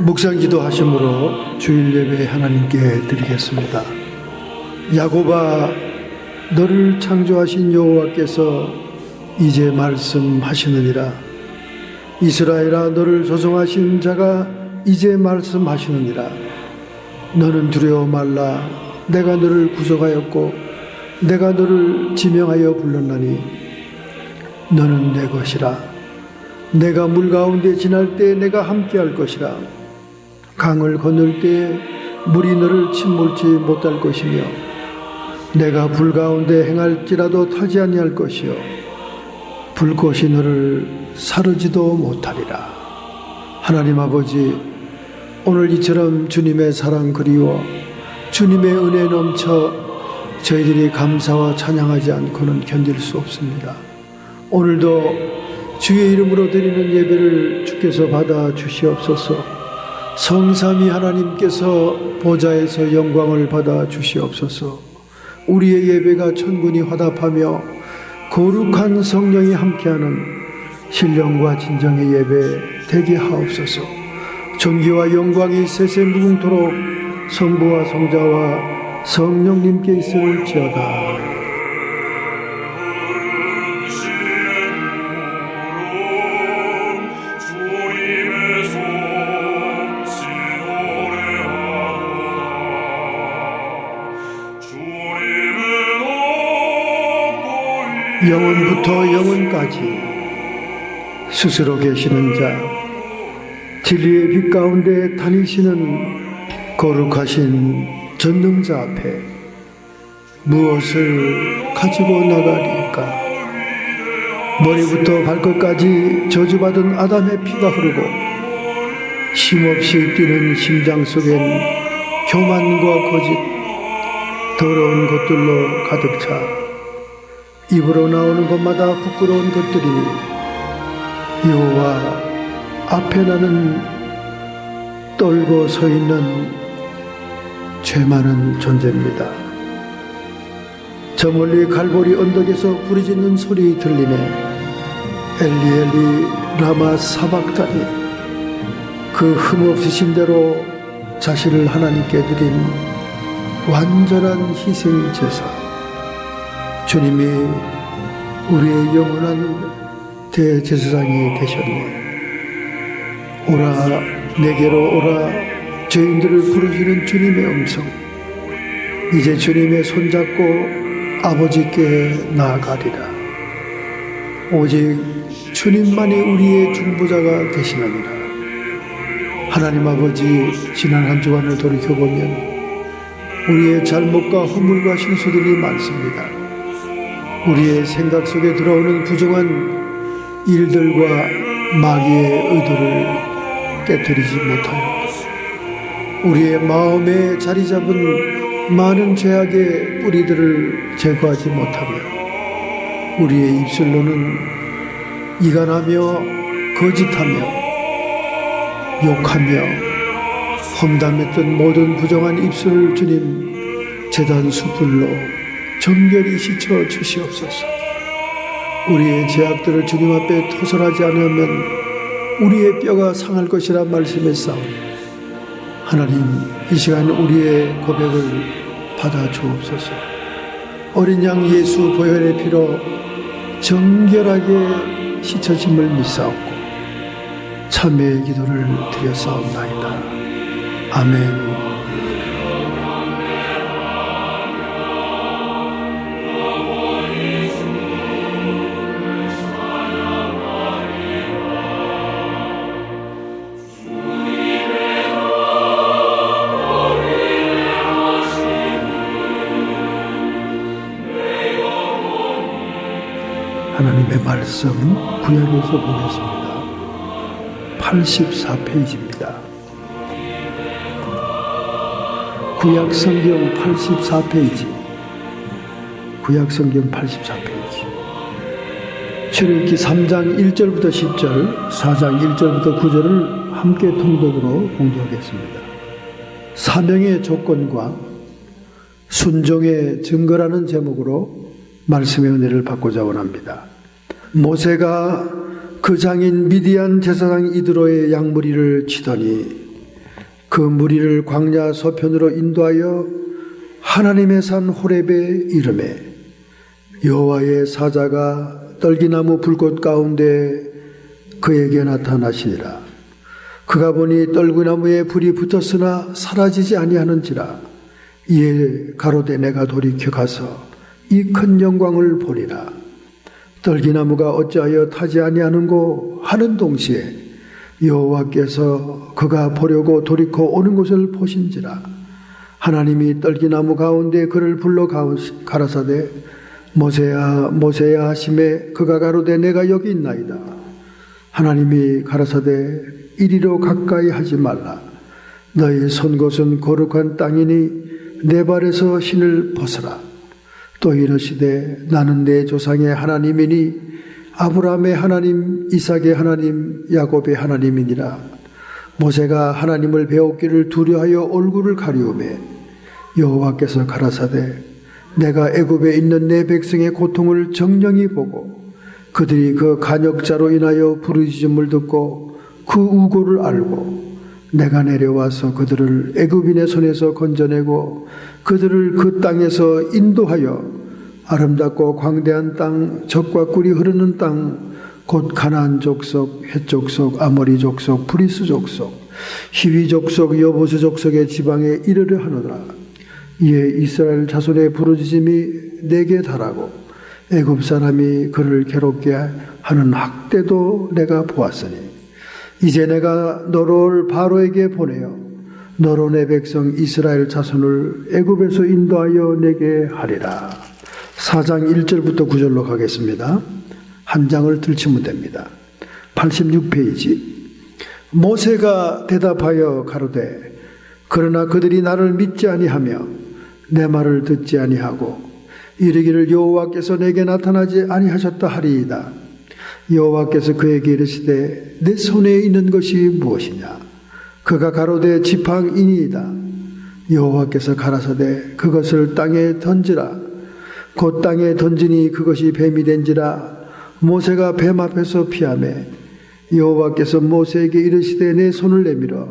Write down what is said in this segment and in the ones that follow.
묵상 기도하심으로 주일 예배 하나님께 드리겠습니다. 야곱아, 너를 창조하신 여호와께서 이제 말씀하시느니라. 이스라엘아, 너를 조성하신 자가 이제 말씀하시느니라. 너는 두려워 말라. 내가 너를 구속하였고 내가 너를 지명하여 불렀나니 너는 내 것이라. 내가 물 가운데 지날 때 내가 함께할 것이라. 강을 건널 때 물이 너를 침몰치 못할 것이며 내가 불 가운데 행할지라도 타지 아니할 것이요 불꽃이 너를 사르지도 못하리라. 하나님 아버지, 오늘 이처럼 주님의 사랑 그리워 주님의 은혜 넘쳐 저희들이 감사와 찬양하지 않고는 견딜 수 없습니다. 오늘도 주의 이름으로 드리는 예배를 주께서 받아 주시옵소서. 성삼위 하나님께서 보좌에서 영광을 받아 주시옵소서. 우리의 예배가 천군이 화답하며 거룩한 성령이 함께하는 신령과 진정의 예배 되게 하옵소서. 존귀와 영광이 세세 무궁토록 성부와 성자와 성령님께 있을지어다. 영원부터 영원까지 스스로 계시는 자, 진리의 빛 가운데 다니시는 거룩하신 전능자 앞에 무엇을 가지고 나가리까? 머리부터 발끝까지 저주받은 아담의 피가 흐르고 쉼없이 뛰는 심장 속엔 교만과 거짓, 더러운 것들로 가득 차 입으로 나오는 것마다 부끄러운 것들이니 여호와 앞에 나는 떨고 서 있는 죄 많은 존재입니다. 저 멀리 갈보리 언덕에서 부르짖는 소리 들리네. 엘리 엘리 라마 사박다니. 그 흠없으신 대로 자신을 하나님께 드린 완전한 희생 제사. 주님이 우리의 영원한 대제사장이 되셨네. 오라 내게로 오라. 죄인들을 부르시는 주님의 음성. 이제 주님의 손잡고 아버지께 나아가리라. 오직 주님만이 우리의 중보자가 되시느니라. 하나님 아버지, 지난 한 주간을 돌이켜보면 우리의 잘못과 허물과 실수들이 많습니다. 우리의 생각 속에 들어오는 부정한 일들과 마귀의 의도를 깨뜨리지 못하여 우리의 마음에 자리 잡은 많은 죄악의 뿌리들을 제거하지 못하며 우리의 입술로는 이간하며 거짓하며 욕하며 험담했던 모든 부정한 입술을 주님 제단 숯불로 정결히 씻어 주시옵소서. 우리의 죄악들을 주님 앞에 토설하지 않으면 우리의 뼈가 상할 것이라 말씀했사오니 하나님, 이 시간 우리의 고백을 받아 주옵소서. 어린 양 예수 보혈의 피로 정결하게 씻어짐을 믿사옵고 참회의 기도를 드렸사옵나이다. 아멘. 하나님의 말씀 구약에서 보겠습니다. 84페이지입니다. 구약 성경 84페이지. 구약 성경 84페이지. 출애굽기 3장 1절부터 10절, 4장 1절부터 9절을 함께 통독으로 공부하겠습니다. 사명의 조건과 순종의 증거라는 제목으로 말씀의 은혜를 받고자 원합니다. 모세가 그 장인 미디안 제사장 이드로의 양무리를 치더니 그 무리를 광야 서편으로 인도하여 하나님의 산 호렙에 이르매 여호와의 사자가 떨기나무 불꽃 가운데 그에게 나타나시니라. 그가 보니 떨기나무에 불이 붙었으나 사라지지 아니하는지라. 이에 가로되 내가 돌이켜 가서 이 큰 영광을 보리라. 떨기나무가 어찌하여 타지 아니하는고 하는 동시에 여호와께서 그가 보려고 돌이켜 오는 것을 보신지라. 하나님이 떨기나무 가운데 그를 불러 가라사대 모세야 모세야 하심에 그가 가로되 내가 여기 있나이다. 하나님이 가라사대 이리로 가까이 하지 말라. 너희 선 곳은 거룩한 땅이니 내 발에서 신을 벗어라. 또 이르시되 나는 내 조상의 하나님이니 아브라함의 하나님, 이삭의 하나님, 야곱의 하나님이니라. 모세가 하나님을 배웠기를 두려하여 얼굴을 가리우매 여호와께서 가라사대 내가 애굽에 있는 내 백성의 고통을 정령히 보고 그들이 그 간역자로 인하여 부르짖음을 듣고 그 우고를 알고 내가 내려와서 그들을 애굽인의 손에서 건져내고 그들을 그 땅에서 인도하여 아름답고 광대한 땅, 젖과 꿀이 흐르는 땅, 곧 가나안 족속, 헷 족속, 아모리 족속, 브리스 족속, 히위 족속, 여보스 족속의 지방에 이르려 하노라. 이에 이스라엘 자손의 부르짖음이 내게 달하고 애굽 사람이 그를 괴롭게 하는 학대도 내가 보았으니 이제 내가 너를 바로에게 보내어 너로 내 백성 이스라엘 자손을 애굽에서 인도하여 내게 하리라. 4장 1절부터 9절로 가겠습니다. 한 장을 들치면 됩니다. 86페이지. 모세가 대답하여 가로되 그러나 그들이 나를 믿지 아니하며 내 말을 듣지 아니하고 이르기를 여호와께서 내게 나타나지 아니하셨다 하리이다. 여호와께서 그에게 이르시되 내 손에 있는 것이 무엇이냐. 그가 가로되 지팡이니이다. 여호와께서 가라사대 그것을 땅에 던지라. 곧 땅에 던지니 그것이 뱀이 된지라. 모세가 뱀 앞에서 피하매 여호와께서 모세에게 이르시되 내 손을 내밀어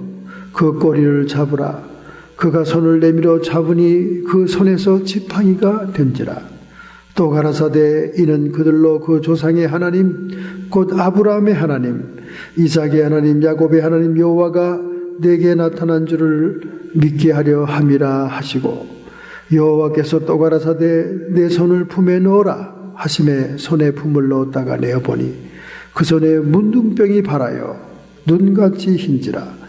그 꼬리를 잡으라. 그가 손을 내밀어 잡으니 그 손에서 지팡이가 된지라. 또 가라사대 이는 그들로 그 조상의 하나님 곧 아브라함의 하나님 이삭의 하나님 야곱의 하나님 여호와가 내게 나타난 줄을 믿게 하려 함이라 하시고 여호와께서 또 가라사대 내 손을 품에 넣어라 하심에 손에 품을 넣었다가 내어보니 그 손에 문둥병이 발하여 눈같이 흰지라.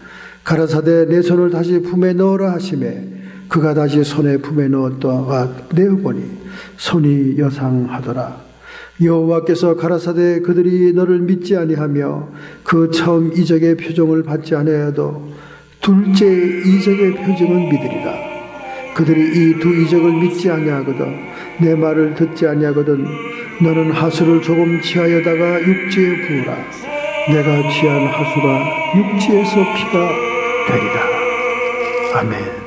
가라사대 내 손을 다시 품에 넣어라 하심에 그가 다시 손에 품에 넣었다가 내어보니 손이 여상하더라. 여호와께서 가라사대 그들이 너를 믿지 아니하며 그 처음 이적의 표정을 받지 아니하여도 둘째 이적의 표정은 믿으리라. 그들이 이 두 이적을 믿지 아니하거든 내 말을 듣지 아니하거든 너는 하수를 조금 취하여다가 육지에 부으라. 내가 취한 하수가 육지에서 피가 되리라. 아멘.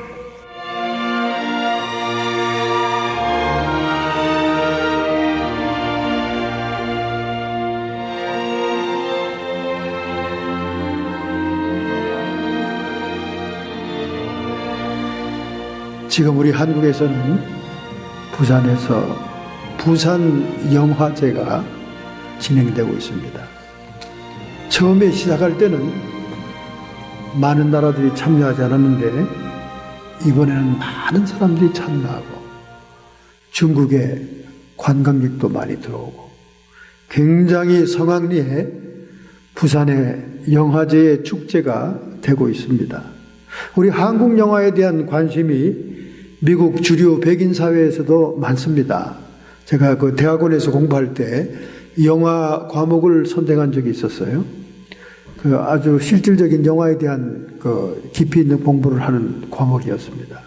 지금 우리 한국에서는 부산에서 부산 영화제가 진행되고 있습니다. 처음에 시작할 때는 많은 나라들이 참여하지 않았는데 이번에는 많은 사람들이 참여하고 중국에 관광객도 많이 들어오고 굉장히 성황리에 부산의 영화제의 축제가 되고 있습니다. 우리 한국 영화에 대한 관심이 미국 주류 백인 사회에서도 많습니다. 제가 그 대학원에서 공부할 때 영화 과목을 선택한 적이 있었어요. 그 아주 실질적인 영화에 대한 그 깊이 있는 공부를 하는 과목이었습니다.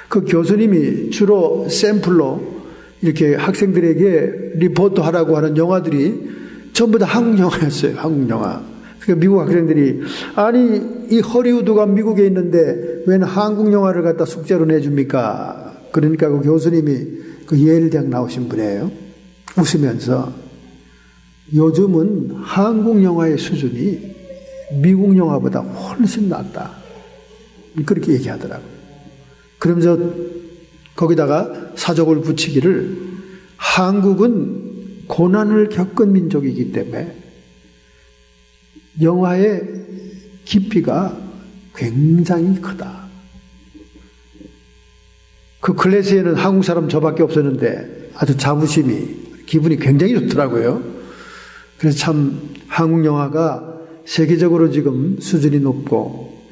그 교수님이 주로 샘플로 이렇게 학생들에게 리포트 하라고 하는 영화들이 전부 다 한국 영화였어요. 한국 영화. 그러니까 미국 학생들이 아니 이 허리우드가 미국에 있는데 왜 한국 영화를 갖다 숙제로 내줍니까? 그러니까 그 교수님이 그 예일 대학 나오신 분이에요. 웃으면서 요즘은 한국 영화의 수준이 미국 영화보다 훨씬 낫다. 그렇게 얘기하더라고요. 그러면서 거기다가 사족을 붙이기를 한국은 고난을 겪은 민족이기 때문에 영화의 깊이가 굉장히 크다. 그 클래스에는 한국 사람 저밖에 없었는데 아주 자부심이, 기분이 굉장히 좋더라고요. 그래서 참 한국 영화가 세계적으로 지금 수준이 높고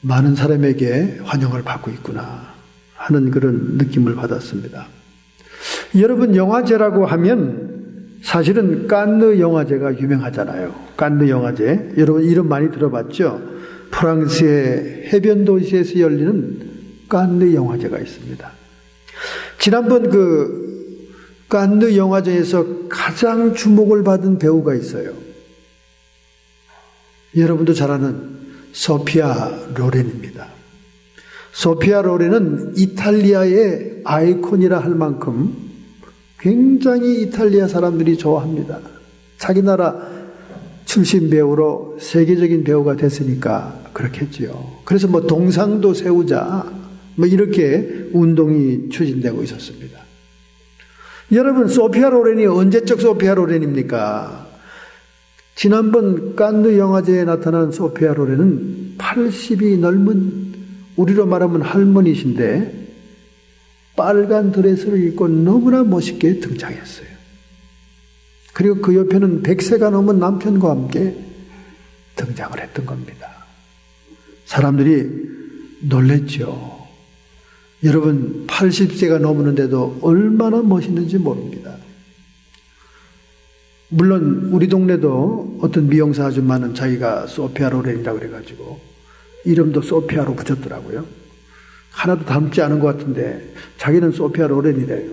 많은 사람에게 환영을 받고 있구나 하는 그런 느낌을 받았습니다. 여러분, 영화제라고 하면 사실은 칸느 영화제가 유명하잖아요. 칸느 영화제. 여러분 이름 많이 들어봤죠? 프랑스의 해변 도시에서 열리는 칸느 영화제가 있습니다. 지난번 그 칸느 영화제에서 가장 주목을 받은 배우가 있어요. 여러분도 잘 아는 소피아 로렌입니다. 소피아 로렌은 이탈리아의 아이콘이라 할 만큼 굉장히 이탈리아 사람들이 좋아합니다. 자기 나라 출신 배우로 세계적인 배우가 됐으니까 그렇겠지요. 그래서 뭐 동상도 세우자 뭐 이렇게 운동이 추진되고 있었습니다. 여러분, 소피아 로렌이 언제적 소피아 로렌입니까? 지난번 칸느 영화제에 나타난 소피아 로렌은 80이 넘은, 우리로 말하면 할머니신데 빨간 드레스를 입고 너무나 멋있게 등장했어요. 그리고 그 옆에는 100세가 넘은 남편과 함께 등장을 했던 겁니다. 사람들이 놀랬죠. 여러분, 80세가 넘었는데도 얼마나 멋있는지 모릅니다. 물론 우리 동네도 어떤 미용사 아줌마는 자기가 소피아 로렌이라고 그래가지고 이름도 소피아로 붙였더라고요. 하나도 닮지 않은 것 같은데 자기는 소피아 로렌이래요.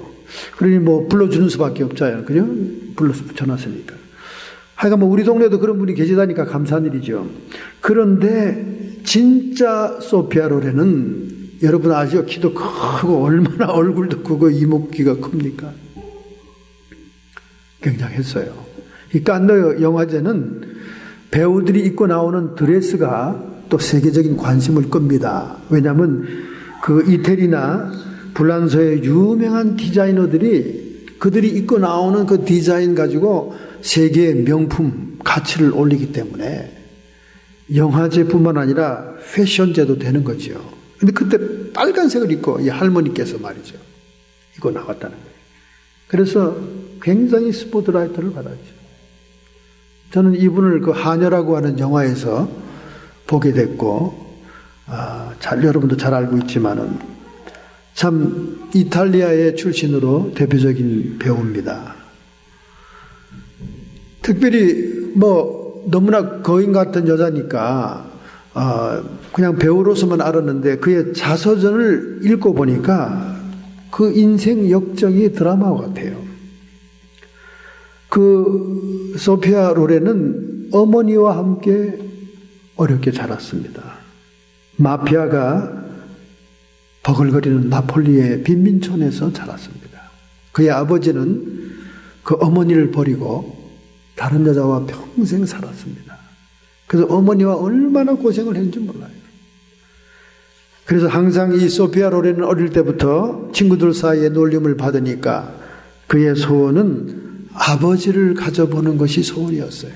그러니 뭐 불러주는 수밖에 없잖아요. 그죠? 불러서 붙여놨으니까. 하여간 뭐 우리 동네도 그런 분이 계시다니까 감사한 일이죠. 그런데 진짜 소피아 로렌은 여러분 아시죠? 키도 크고 얼마나 얼굴도 크고 이목구가 큽니까? 굉장했어요. 이 칸느 영화제는 배우들이 입고 나오는 드레스가 또 세계적인 관심을 끕니다. 왜냐하면 그 이태리나 불란서의 유명한 디자이너들이 그들이 입고 나오는 그 디자인 가지고 세계의 명품 가치를 올리기 때문에 영화제뿐만 아니라 패션제도 되는 거죠. 근데 그때 빨간색을 입고 이 할머니께서 말이죠. 입고 나왔다는 거예요. 그래서 굉장히 스포트라이트를 받았죠. 저는 이분을 그 하녀라고 하는 영화에서 보게 됐고, 여러분도 잘 알고 있지만은 참 이탈리아의 출신으로 대표적인 배우입니다. 특별히 뭐 너무나 거인 같은 여자니까 그냥 배우로서만 알았는데 그의 자서전을 읽고 보니까 그 인생 역정이 드라마 같아요. 그 소피아 로렌은 어머니와 함께 어렵게 자랐습니다. 마피아가 버글거리는 나폴리의 빈민촌에서 자랐습니다. 그의 아버지는 그 어머니를 버리고 다른 여자와 평생 살았습니다. 그래서 어머니와 얼마나 고생을 했는지 몰라요. 그래서 항상 이 소피아 로렌은 어릴 때부터 친구들 사이에 놀림을 받으니까 그의 소원은 아버지를 가져보는 것이 소원이었어요.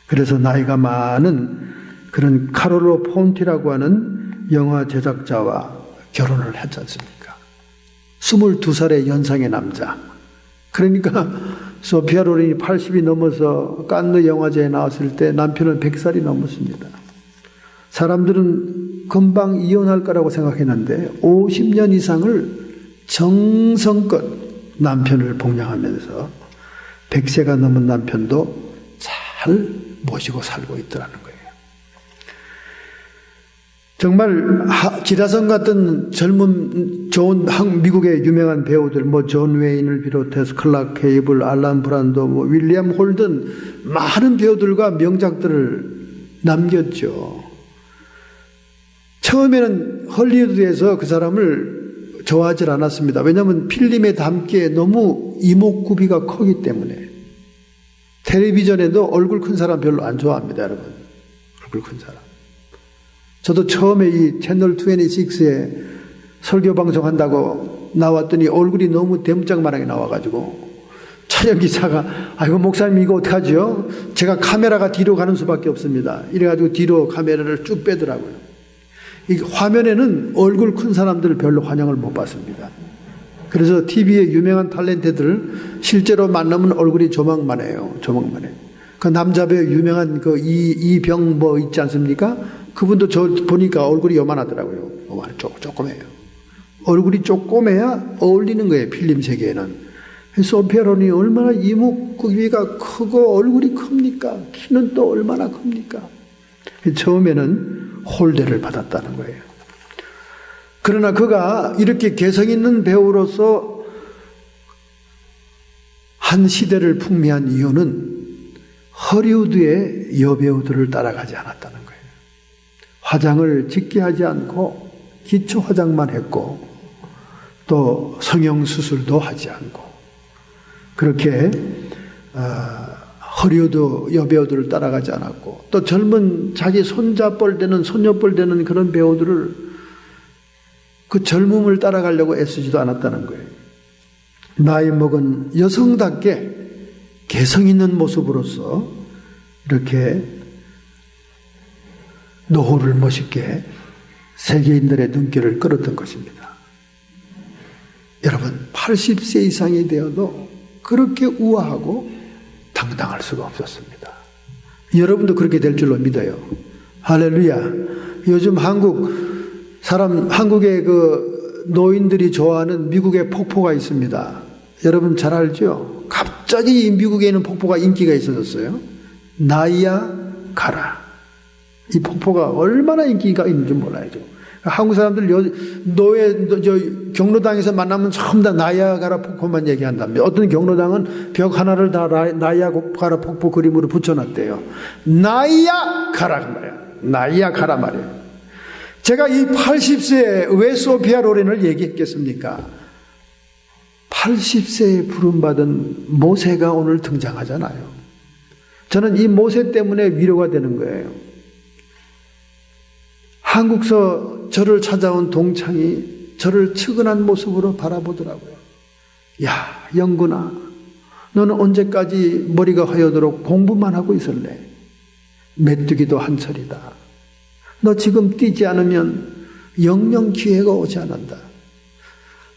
그래서 나이가 많은 그런 카롤로 폰티라고 하는 영화 제작자와 결혼을 했지 않습니까? 22살의 연상의 남자. 그러니까 소피아 로렌이 80이 넘어서 칸느 영화제에 나왔을 때 남편은 100살이 넘었습니다. 사람들은 금방 이혼할 거라고 생각했는데 50년 이상을 정성껏 남편을 복양하면서 100세가 넘은 남편도 잘 모시고 살고 있더라는 거예요. 정말 기라성 같은 젊은 좋은 미국의 유명한 배우들, 뭐 존 웨인을 비롯해서 클락 케이블, 알란 브란도, 뭐 윌리엄 홀든, 많은 배우들과 명작들을 남겼죠. 처음에는 헐리우드에서 그 사람을 좋아하지 않았습니다. 왜냐하면 필름에 담기에 너무 이목구비가 크기 때문에. 텔레비전에도 얼굴 큰 사람 별로 안 좋아합니다, 여러분. 얼굴 큰 사람. 저도 처음에 이 채널 26에 설교 방송한다고 나왔더니 얼굴이 너무 대문짝만하게 나와가지고 촬영기사가 아이고 목사님 이거 어떡하죠? 제가 카메라가 뒤로 가는 수밖에 없습니다. 이래가지고 뒤로 카메라를 쭉 빼더라고요. 이 화면에는 얼굴 큰 사람들 별로 환영을 못 받습니다. 그래서 TV의 유명한 탤런트들 실제로 만나면 얼굴이 조망만해요. 조망만해. 그 남자 배우 유명한 그 이병 뭐 있지 않습니까? 그분도 저 보니까 얼굴이 요만하더라고요. 조그매요. 얼굴이 조그매야 어울리는 거예요. 필름 세계에는. 소피아 로렌이 얼마나 이목구비가 크고 얼굴이 큽니까? 키는 또 얼마나 큽니까? 처음에는 홀대를 받았다는 거예요. 그러나 그가 이렇게 개성 있는 배우로서 한 시대를 풍미한 이유는 허리우드의 여배우들을 따라가지 않았다는 거예요. 화장을 짙게 하지 않고 기초 화장만 했고 또 성형수술도 하지 않고 그렇게 허리우드 여배우들을 따라가지 않았고 또 젊은 자기 손자뻘 되는 손녀뻘 되는 그런 배우들을 그 젊음을 따라가려고 애쓰지도 않았다는 거예요. 나이 먹은 여성답게 개성 있는 모습으로서 이렇게 노후를 멋있게 세계인들의 눈길을 끌었던 것입니다. 여러분 80세 이상이 되어도 그렇게 우아하고 당당할 수가 없었습니다. 여러분도 그렇게 될 줄로 믿어요. 할렐루야. 요즘 한국의 그 노인들이 좋아하는 미국의 폭포가 있습니다. 여러분 잘 알죠? 갑자기 이 미국에 있는 폭포가 인기가 있어졌어요. 나이아가라. 이 폭포가 얼마나 인기가 있는지 몰라요. 한국 사람들 경로당에서 만나면 전부 다 나이아가라 폭포만 얘기한답니다. 어떤 경로당은 벽 하나를 다 나이아가라 폭포 그림으로 붙여놨대요. 나이아가라 말이야. 나이아가라 말이에요. 제가 이 80세에 왜 소피아 로렌을 얘기했겠습니까? 80세에 부름받은 모세가 오늘 등장하잖아요. 저는 이 모세 때문에 위로가 되는 거예요. 한국서 저를 찾아온 동창이 저를 측은한 모습으로 바라보더라고요. 야, 영근아, 너는 언제까지 머리가 하여도록 공부만 하고 있을래? 메뚜기도 한철이다. 너 지금 뛰지 않으면 영영 기회가 오지 않는다.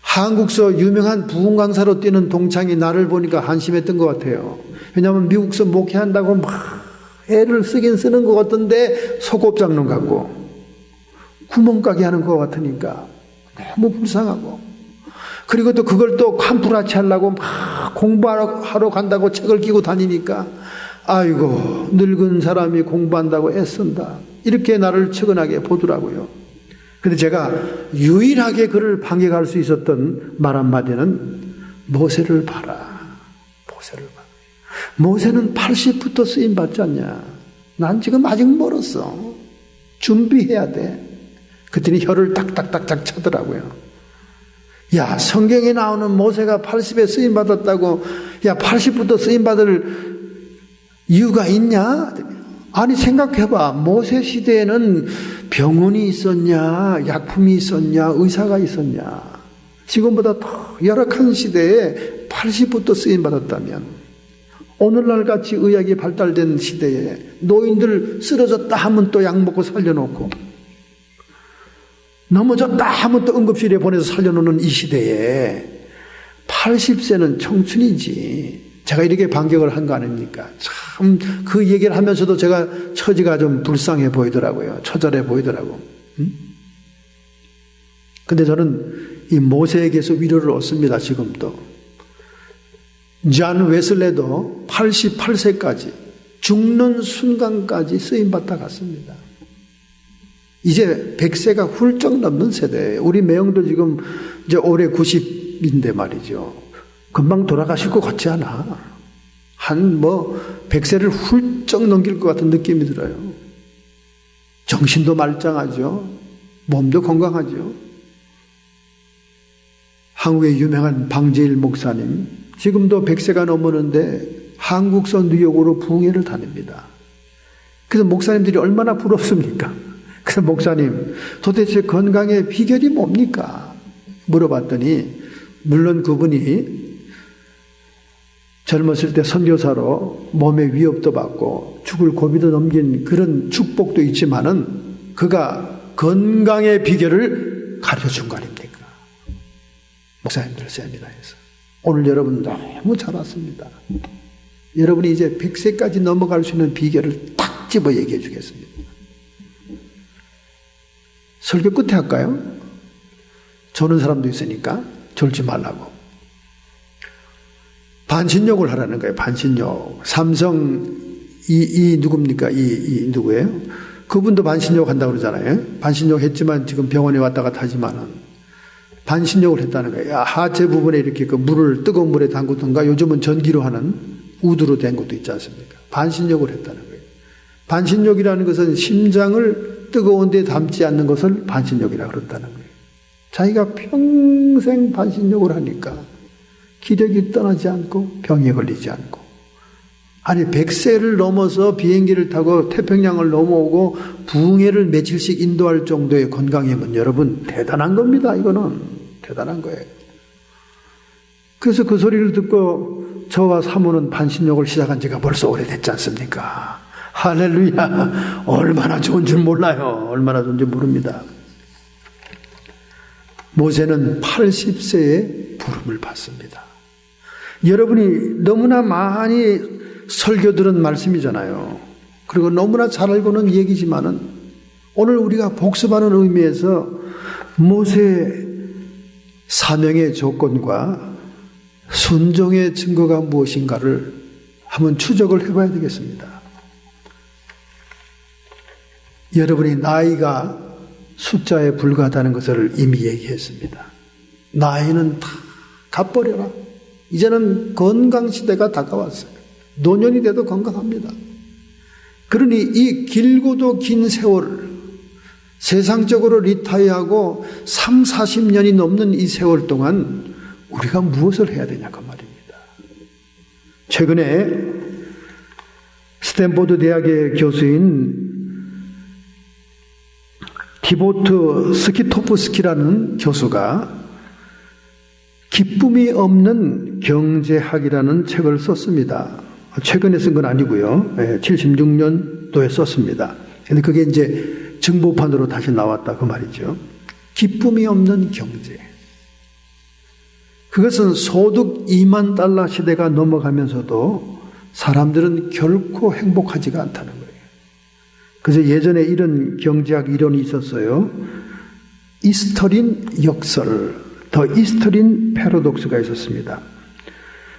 한국서 유명한 부흥 강사로 뛰는 동창이 나를 보니까 한심했던 것 같아요. 왜냐하면 미국서 목회한다고 막 애를 쓰긴 쓰는 것 같던데 소곱장론 같고 구멍가게 하는 것 같으니까 너무 불쌍하고, 그리고 또 그걸 또 캄프라치 하려고 막 공부하러 간다고 책을 끼고 다니니까 아이고 늙은 사람이 공부한다고 애쓴다 이렇게 나를 측은하게 보더라고요. 근데 제가 유일하게 그를 반격할 수 있었던 말 한마디는 모세를 봐라. 모세를 봐. 모세는 80부터 쓰임 받지 않냐. 난 지금 아직 멀었어. 준비해야 돼. 그랬더니 혀를 딱딱딱딱 차더라고요. 야, 성경에 나오는 모세가 80에 쓰임 받았다고, 야 80부터 쓰임 받을 이유가 있냐? 아니 생각해봐. 모세 시대에는 병원이 있었냐, 약품이 있었냐, 의사가 있었냐. 지금보다 더 열악한 시대에 80부터 쓰임 받았다면, 오늘날 같이 의학이 발달된 시대에 노인들 쓰러졌다 하면 또 약 먹고 살려놓고, 넘어졌다 하면 또 응급실에 보내서 살려놓는 이 시대에 80세는 청춘이지. 제가 이렇게 반격을 한 거 아닙니까? 참 그 얘기를 하면서도 제가 처지가 좀 불쌍해 보이더라고요. 처절해 보이더라고. 근데 저는 이 모세에게서 위로를 얻습니다. 지금도. 존 웨슬레도 88세까지 죽는 순간까지 쓰임받다 갔습니다. 이제 100세가 훌쩍 넘는 세대예요. 우리 매형도 지금 이제 올해 90인데 말이죠. 금방 돌아가실 것 같지 않아. 한 100세를 훌쩍 넘길 것 같은 느낌이 들어요. 정신도 말짱하죠. 몸도 건강하죠. 한국의 유명한 방제일 목사님, 지금도 100세가 넘었는데 한국서 뉴욕으로 부흥회를 다닙니다. 그래서 목사님들이 얼마나 부럽습니까? 그래서 목사님, 도대체 건강의 비결이 뭡니까? 물어봤더니, 물론 그분이 젊었을 때 선교사로 몸에 위협도 받고 죽을 고비도 넘긴 그런 축복도 있지만은 그가 건강의 비결을 가르쳐준 거 아닙니까? 목사님들 세미나에서. 오늘 여러분 너무 잘 왔습니다. 여러분이 이제 100세까지 넘어갈 수 있는 비결을 딱 집어 얘기해 주겠습니다. 설교 끝에 할까요? 조는 사람도 있으니까 졸지 말라고. 반신욕을 하라는 거예요. 반신욕. 삼성 이 누굽니까? 이 누구예요? 그분도 반신욕 한다고 그러잖아요. 반신욕 했지만 지금 병원에 왔다 갔다 하지만은 반신욕을 했다는 거예요. 하체 부분에 이렇게 그 물을 뜨거운 물에 담그든가 요즘은 전기로 하는 우드로 된 것도 있지 않습니까? 반신욕을 했다는 거예요. 반신욕이라는 것은 심장을 뜨거운 데 담지 않는 것을 반신욕이라고 그런다는 거예요. 자기가 평생 반신욕을 하니까 기력이 떠나지 않고 병에 걸리지 않고, 아니 100세를 넘어서 비행기를 타고 태평양을 넘어오고 부흥회를 며칠씩 인도할 정도의 건강이면 여러분 대단한 겁니다. 이거는 대단한 거예요. 그래서 그 소리를 듣고 저와 사모는 반신욕을 시작한 지가 벌써 오래됐지 않습니까? 할렐루야. 얼마나 좋은 줄 몰라요. 얼마나 좋은지 모릅니다. 모세는 80세에 부름을 받습니다. 여러분이 너무나 많이 설교 들은 말씀이잖아요. 그리고 너무나 잘 알고는 얘기지만은 오늘 우리가 복습하는 의미에서 모세의 사명의 조건과 순종의 증거가 무엇인가를 한번 추적을 해봐야 되겠습니다. 여러분이 나이가 숫자에 불과하다는 것을 이미 얘기했습니다. 나이는 다 갚버려라. 이제는 건강시대가 다가왔어요. 노년이 돼도 건강합니다. 그러니 이 길고도 긴 세월, 세상적으로 리타이어하고 3, 40년이 넘는 이 세월 동안 우리가 무엇을 해야 되냐 그 말입니다. 최근에 스탠포드 대학의 교수인 티보트 스키토프스키라는 교수가 기쁨이 없는 경제학이라는 책을 썼습니다. 최근에 쓴 건 아니고요. 76년도에 썼습니다. 근데 그게 이제 증보판으로 다시 나왔다 그 말이죠. 기쁨이 없는 경제. 그것은 소득 2만 달러 시대가 넘어가면서도 사람들은 결코 행복하지가 않다는 거예요. 그래서 예전에 이런 경제학 이론이 있었어요. 이스터린 역설, 더 이스터린 패러독스가 있었습니다.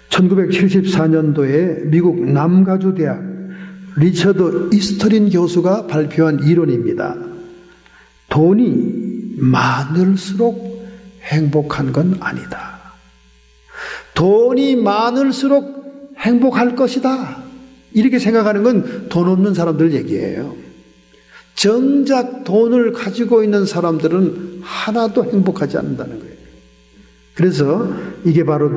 1974년도에 미국 남가주 대학 리처드 이스터린 교수가 발표한 이론입니다. 돈이 많을수록 행복한 건 아니다. 돈이 많을수록 행복할 것이다. 이렇게 생각하는 건 돈 없는 사람들 얘기예요. 정작 돈을 가지고 있는 사람들은 하나도 행복하지 않는다는 거예요. 그래서 이게 바로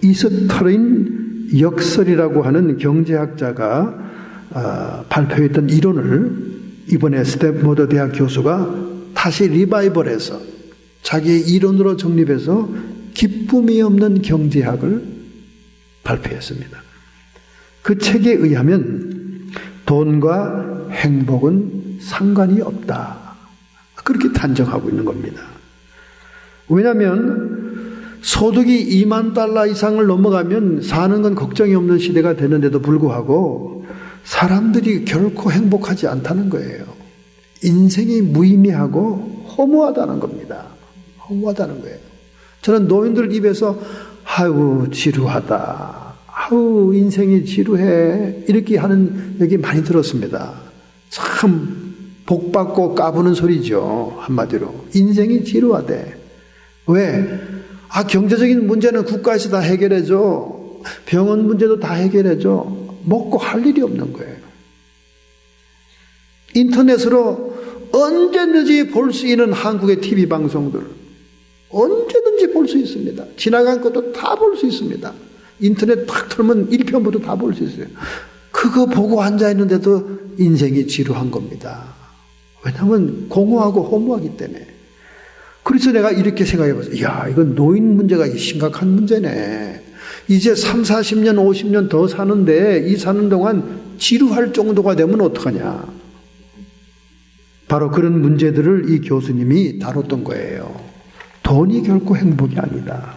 이스터린 역설이라고 하는 경제학자가 발표했던 이론을 이번에 스탠포드 대학 교수가 다시 리바이벌해서 자기의 이론으로 정립해서 기쁨이 없는 경제학을 발표했습니다. 그 책에 의하면 돈과 행복은 상관이 없다. 그렇게 단정하고 있는 겁니다. 왜냐하면 소득이 2만 달러 이상을 넘어가면 사는 건 걱정이 없는 시대가 되는데도 불구하고 사람들이 결코 행복하지 않다는 거예요. 인생이 무의미하고 허무하다는 겁니다. 허무하다는 거예요. 저는 노인들 입에서 아유 지루하다, 아유 인생이 지루해 이렇게 하는 얘기 많이 들었습니다. 참 복받고 까부는 소리죠. 한마디로 인생이 지루하대. 왜? 경제적인 문제는 국가에서 다 해결해줘. 병원 문제도 다 해결해줘. 먹고 할 일이 없는 거예요. 인터넷으로 언제든지 볼 수 있는 한국의 TV 방송들 언제든지 볼 수 있습니다. 지나간 것도 다 볼 수 있습니다. 인터넷 탁 틀면 1편부터 다 볼 수 있어요. 그거 보고 앉아있는데도 인생이 지루한 겁니다. 왜냐하면 공허하고 허무하기 때문에. 그래서 내가 이렇게 생각해 봤어요. 이야, 이건 노인 문제가 심각한 문제네. 이제 3, 40년, 50년 더 사는데 이 사는 동안 지루할 정도가 되면 어떡하냐. 바로 그런 문제들을 이 교수님이 다뤘던 거예요. 돈이 결코 행복이 아니다.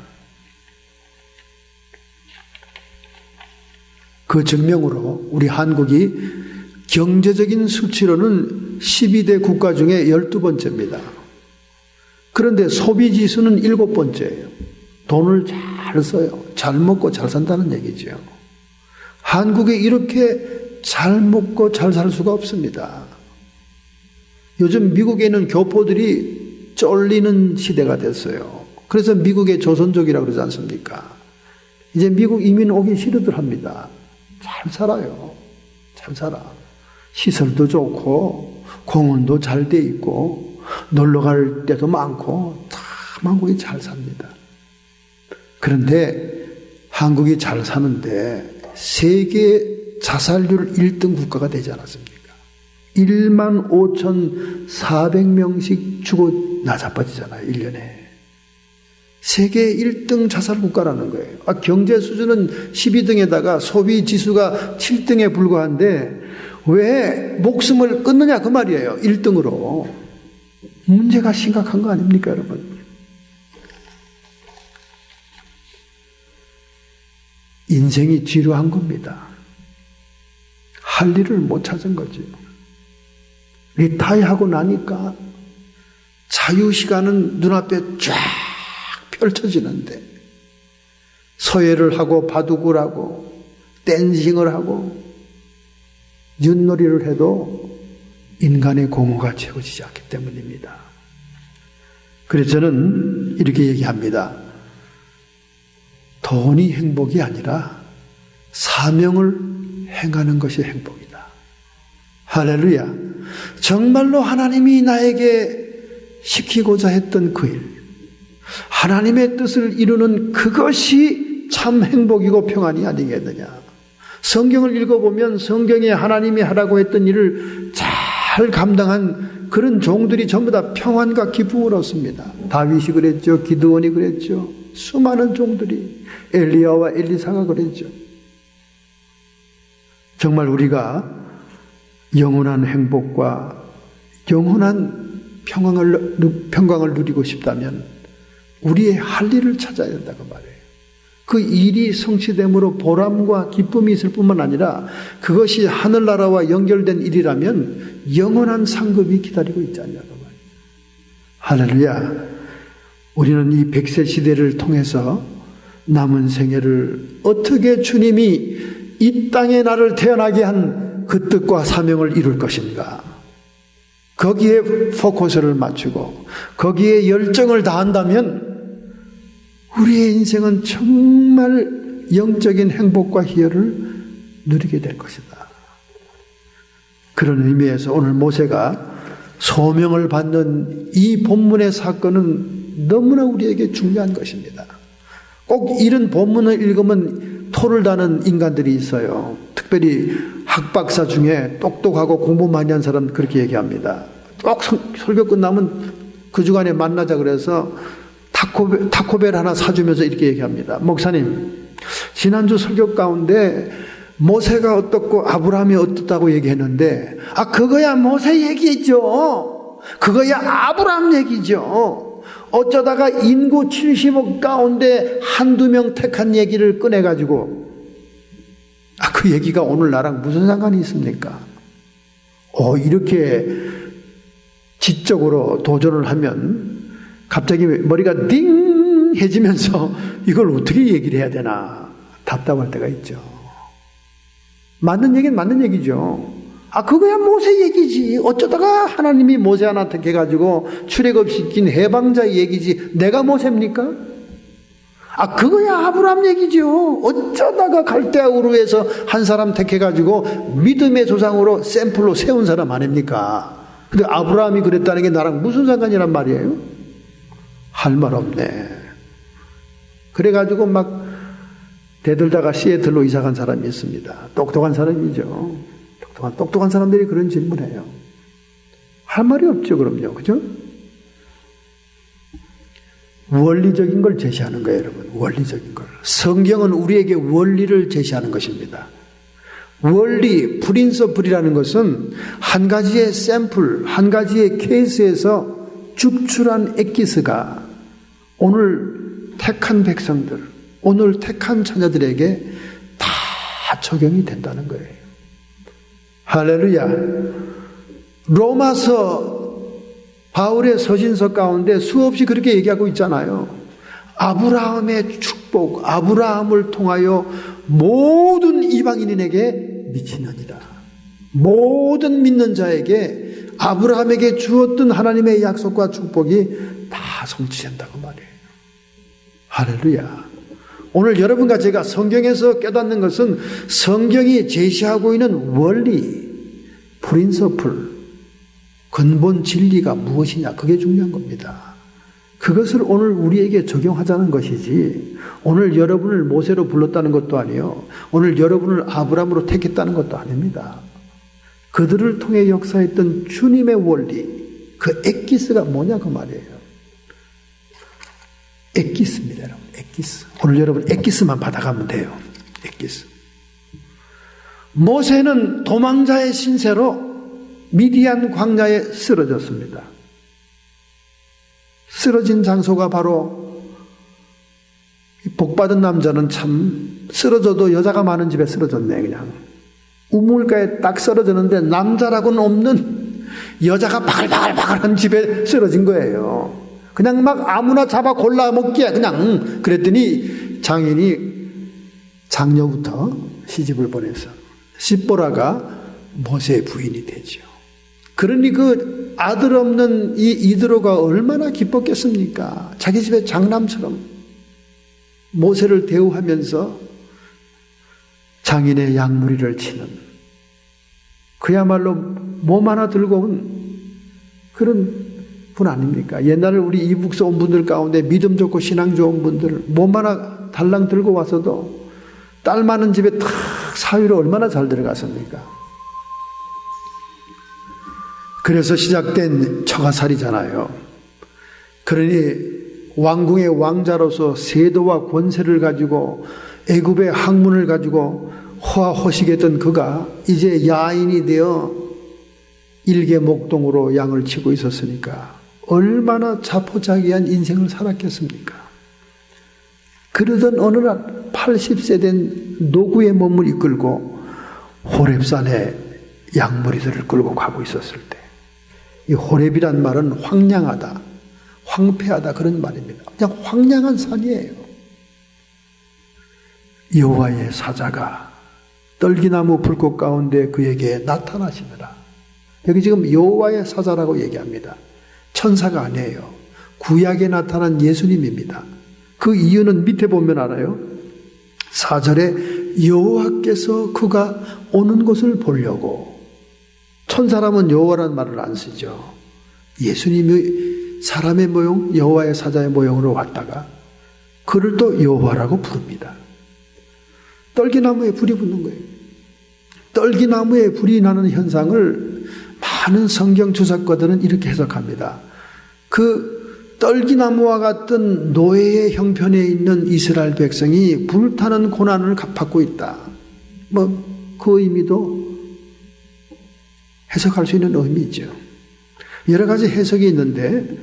그 증명으로 우리 한국이 경제적인 수치로는 12대 국가 중에 12번째입니다. 그런데 소비지수는 7번째예요. 돈을 잘 써요. 잘 먹고 잘 산다는 얘기죠. 한국에 이렇게 잘 먹고 잘 살 수가 없습니다. 요즘 미국에 있는 교포들이 쫄리는 시대가 됐어요. 그래서 미국의 조선족이라고 그러지 않습니까? 이제 미국 이민 오기 싫어들 합니다. 잘 살아요. 잘 살아. 시설도 좋고 공원도 잘 돼 있고 놀러 갈 때도 많고 참 한국이 잘 삽니다. 그런데 한국이 잘 사는데 세계 자살률 1등 국가가 되지 않았습니까? 15,400명씩 죽어 나자빠지잖아요. 1년에. 세계 1등 자살 국가라는 거예요. 경제 수준은 12등에다가 소비 지수가 7등에 불과한데 왜 목숨을 끊느냐 그 말이에요. 1등으로. 문제가 심각한 거 아닙니까, 여러분? 인생이 지루한 겁니다. 할 일을 못 찾은 거죠. 리타이어하고 나니까 자유시간은 눈앞에 쫙 펼쳐지는데 서예를 하고 바둑을 하고 댄싱을 하고 윷놀이를 해도 인간의 공허가 채워지지 않기 때문입니다. 그래서 저는 이렇게 얘기합니다. 돈이 행복이 아니라 사명을 행하는 것이 행복이다. 할렐루야. 정말로 하나님이 나에게 시키고자 했던 그 일, 하나님의 뜻을 이루는 그것이 참 행복이고 평안이 아니겠느냐. 성경을 읽어보면 성경에 하나님이 하라고 했던 일을 잘 감당한 그런 종들이 전부 다 평안과 기쁨을 얻습니다. 다윗이 그랬죠. 기드온이 그랬죠. 수많은 종들이, 엘리야와 엘리사가 그랬죠. 정말 우리가 영원한 행복과 영원한 평강을 누리고 싶다면 우리의 할 일을 찾아야 된다고 말해요. 그 일이 성취됨으로 보람과 기쁨이 있을 뿐만 아니라 그것이 하늘나라와 연결된 일이라면 영원한 상급이 기다리고 있지 않냐고 말해요. 할렐루야. 우리는 이 100세 시대를 통해서 남은 생애를 어떻게 주님이 이 땅에 나를 태어나게 한 그 뜻과 사명을 이룰 것인가. 거기에 포커스를 맞추고 거기에 열정을 다한다면 우리의 인생은 정말 영적인 행복과 희열을 누리게 될 것이다. 그런 의미에서 오늘 모세가 소명을 받는 이 본문의 사건은 너무나 우리에게 중요한 것입니다. 꼭 이런 본문을 읽으면 토를 다는 인간들이 있어요. 특별히 학박사 중에 똑똑하고 공부 많이 한 사람 그렇게 얘기합니다. 꼭 설교 끝나면 그 주간에 만나자 그래서 타코벨 하나 사주면서 이렇게 얘기합니다. 목사님, 지난주 설교 가운데 모세가 어떻고 아브라함이 어떻다고 얘기했는데 그거야 모세 얘기죠. 그거야 아브라함 얘기죠. 어쩌다가 인구 70억 가운데 한두 명 택한 얘기를 꺼내가지고 그 얘기가 오늘 나랑 무슨 상관이 있습니까? 이렇게 지적으로 도전을 하면 갑자기 머리가 띵 해지면서 이걸 어떻게 얘기를 해야 되나 답답할 때가 있죠. 맞는 얘기는 맞는 얘기죠. 그거야 모세 얘기지. 어쩌다가 하나님이 모세 하나 택해가지고 출애굽시킨 해방자의 얘기지. 내가 모세입니까? 그거야 아브라함 얘기죠. 어쩌다가 갈대아 우르에서 한 사람 택해가지고 믿음의 조상으로 샘플로 세운 사람 아닙니까? 근데 아브라함이 그랬다는 게 나랑 무슨 상관이란 말이에요? 할 말 없네. 그래가지고 막 대들다가 시애틀로 이사간 사람이 있습니다. 똑똑한 사람이죠. 똑똑한 사람들이 그런 질문을 해요. 할 말이 없죠, 그럼요. 그죠? 원리적인 걸 제시하는 거예요, 여러분. 원리적인 걸. 성경은 우리에게 원리를 제시하는 것입니다. 원리, 프린서플이라는 것은 한 가지의 샘플, 한 가지의 케이스에서 축출한 엑기스가 오늘 택한 백성들, 오늘 택한 자녀들에게 다 적용이 된다는 거예요. 할렐루야. 로마서 바울의 서신서 가운데 수없이 그렇게 얘기하고 있잖아요. 아브라함의 축복, 아브라함을 통하여 모든 이방인에게 미치느니라. 모든 믿는 자에게 아브라함에게 주었던 하나님의 약속과 축복이 다 성취된다고 말이에요. 할렐루야. 오늘 여러분과 제가 성경에서 깨닫는 것은 성경이 제시하고 있는 원리, 프린서플, 근본 진리가 무엇이냐, 그게 중요한 겁니다. 그것을 오늘 우리에게 적용하자는 것이지, 오늘 여러분을 모세로 불렀다는 것도 아니요, 오늘 여러분을 아브라함으로 택했다는 것도 아닙니다. 그들을 통해 역사했던 주님의 원리, 그 엑기스가 뭐냐 그 말이에요. 엑기스입니다, 여러분. 엑기스. 오늘 여러분 엑기스만 받아가면 돼요. 엑기스. 모세는 도망자의 신세로 미디안 광야에 쓰러졌습니다. 쓰러진 장소가 바로, 복받은 남자는 참 쓰러져도 여자가 많은 집에 쓰러졌네. 그냥 우물가에 딱 쓰러졌는데 남자라고는 없는 여자가 바글바글바글한 집에 쓰러진 거예요. 그냥 막 아무나 잡아 골라 먹기야 그냥. 그랬더니 장인이 장녀부터 시집을 보내서 십보라가 모세의 부인이 되죠. 그러니 그 아들 없는 이 이드로가 얼마나 기뻤겠습니까? 자기 집의 장남처럼 모세를 대우하면서 장인의 양무리를 치는, 그야말로 몸 하나 들고 온 그런 분 아닙니까? 옛날에 우리 이북서 온 분들 가운데 믿음 좋고 신앙 좋은 분들 몸 하나 달랑 들고 와서도 딸 많은 집에 탁 사위로 얼마나 잘 들어갔습니까? 그래서 시작된 처가살이잖아요. 그러니 왕궁의 왕자로서 세도와 권세를 가지고 애굽의 학문을 가지고 호화호식했던 그가 이제 야인이 되어 일개 목동으로 양을 치고 있었으니까 얼마나 자포자기한 인생을 살았겠습니까? 그러던 어느 날 80세 된 노구의 몸을 이끌고 호렙산에 양머리들을 끌고 가고 있었을 때, 이 호렙이란 말은 황량하다, 황폐하다 그런 말입니다. 그냥 황량한 산이에요. 여호와의 사자가 떨기나무 불꽃 가운데 그에게 나타나시더라. 여기 지금 여호와의 사자라고 얘기합니다. 천사가 아니에요. 구약에 나타난 예수님입니다. 그 이유는 밑에 보면 알아요. 4절에 여호와께서 그가 오는 것을 보려고. 천사라면 여호와라는 말을 안 쓰죠. 예수님이 사람의 모형, 여호와의 사자의 모형으로 왔다가 그를 또 여호와라고 부릅니다. 떨기나무에 불이 붙는 거예요. 떨기나무에 불이 나는 현상을 많은 성경 주석가들은 이렇게 해석합니다. 그 떨기나무와 같은 노예의 형편에 있는 이스라엘 백성이 불타는 고난을 받고 있다. 그 의미도 해석할 수 있는 의미죠. 여러 가지 해석이 있는데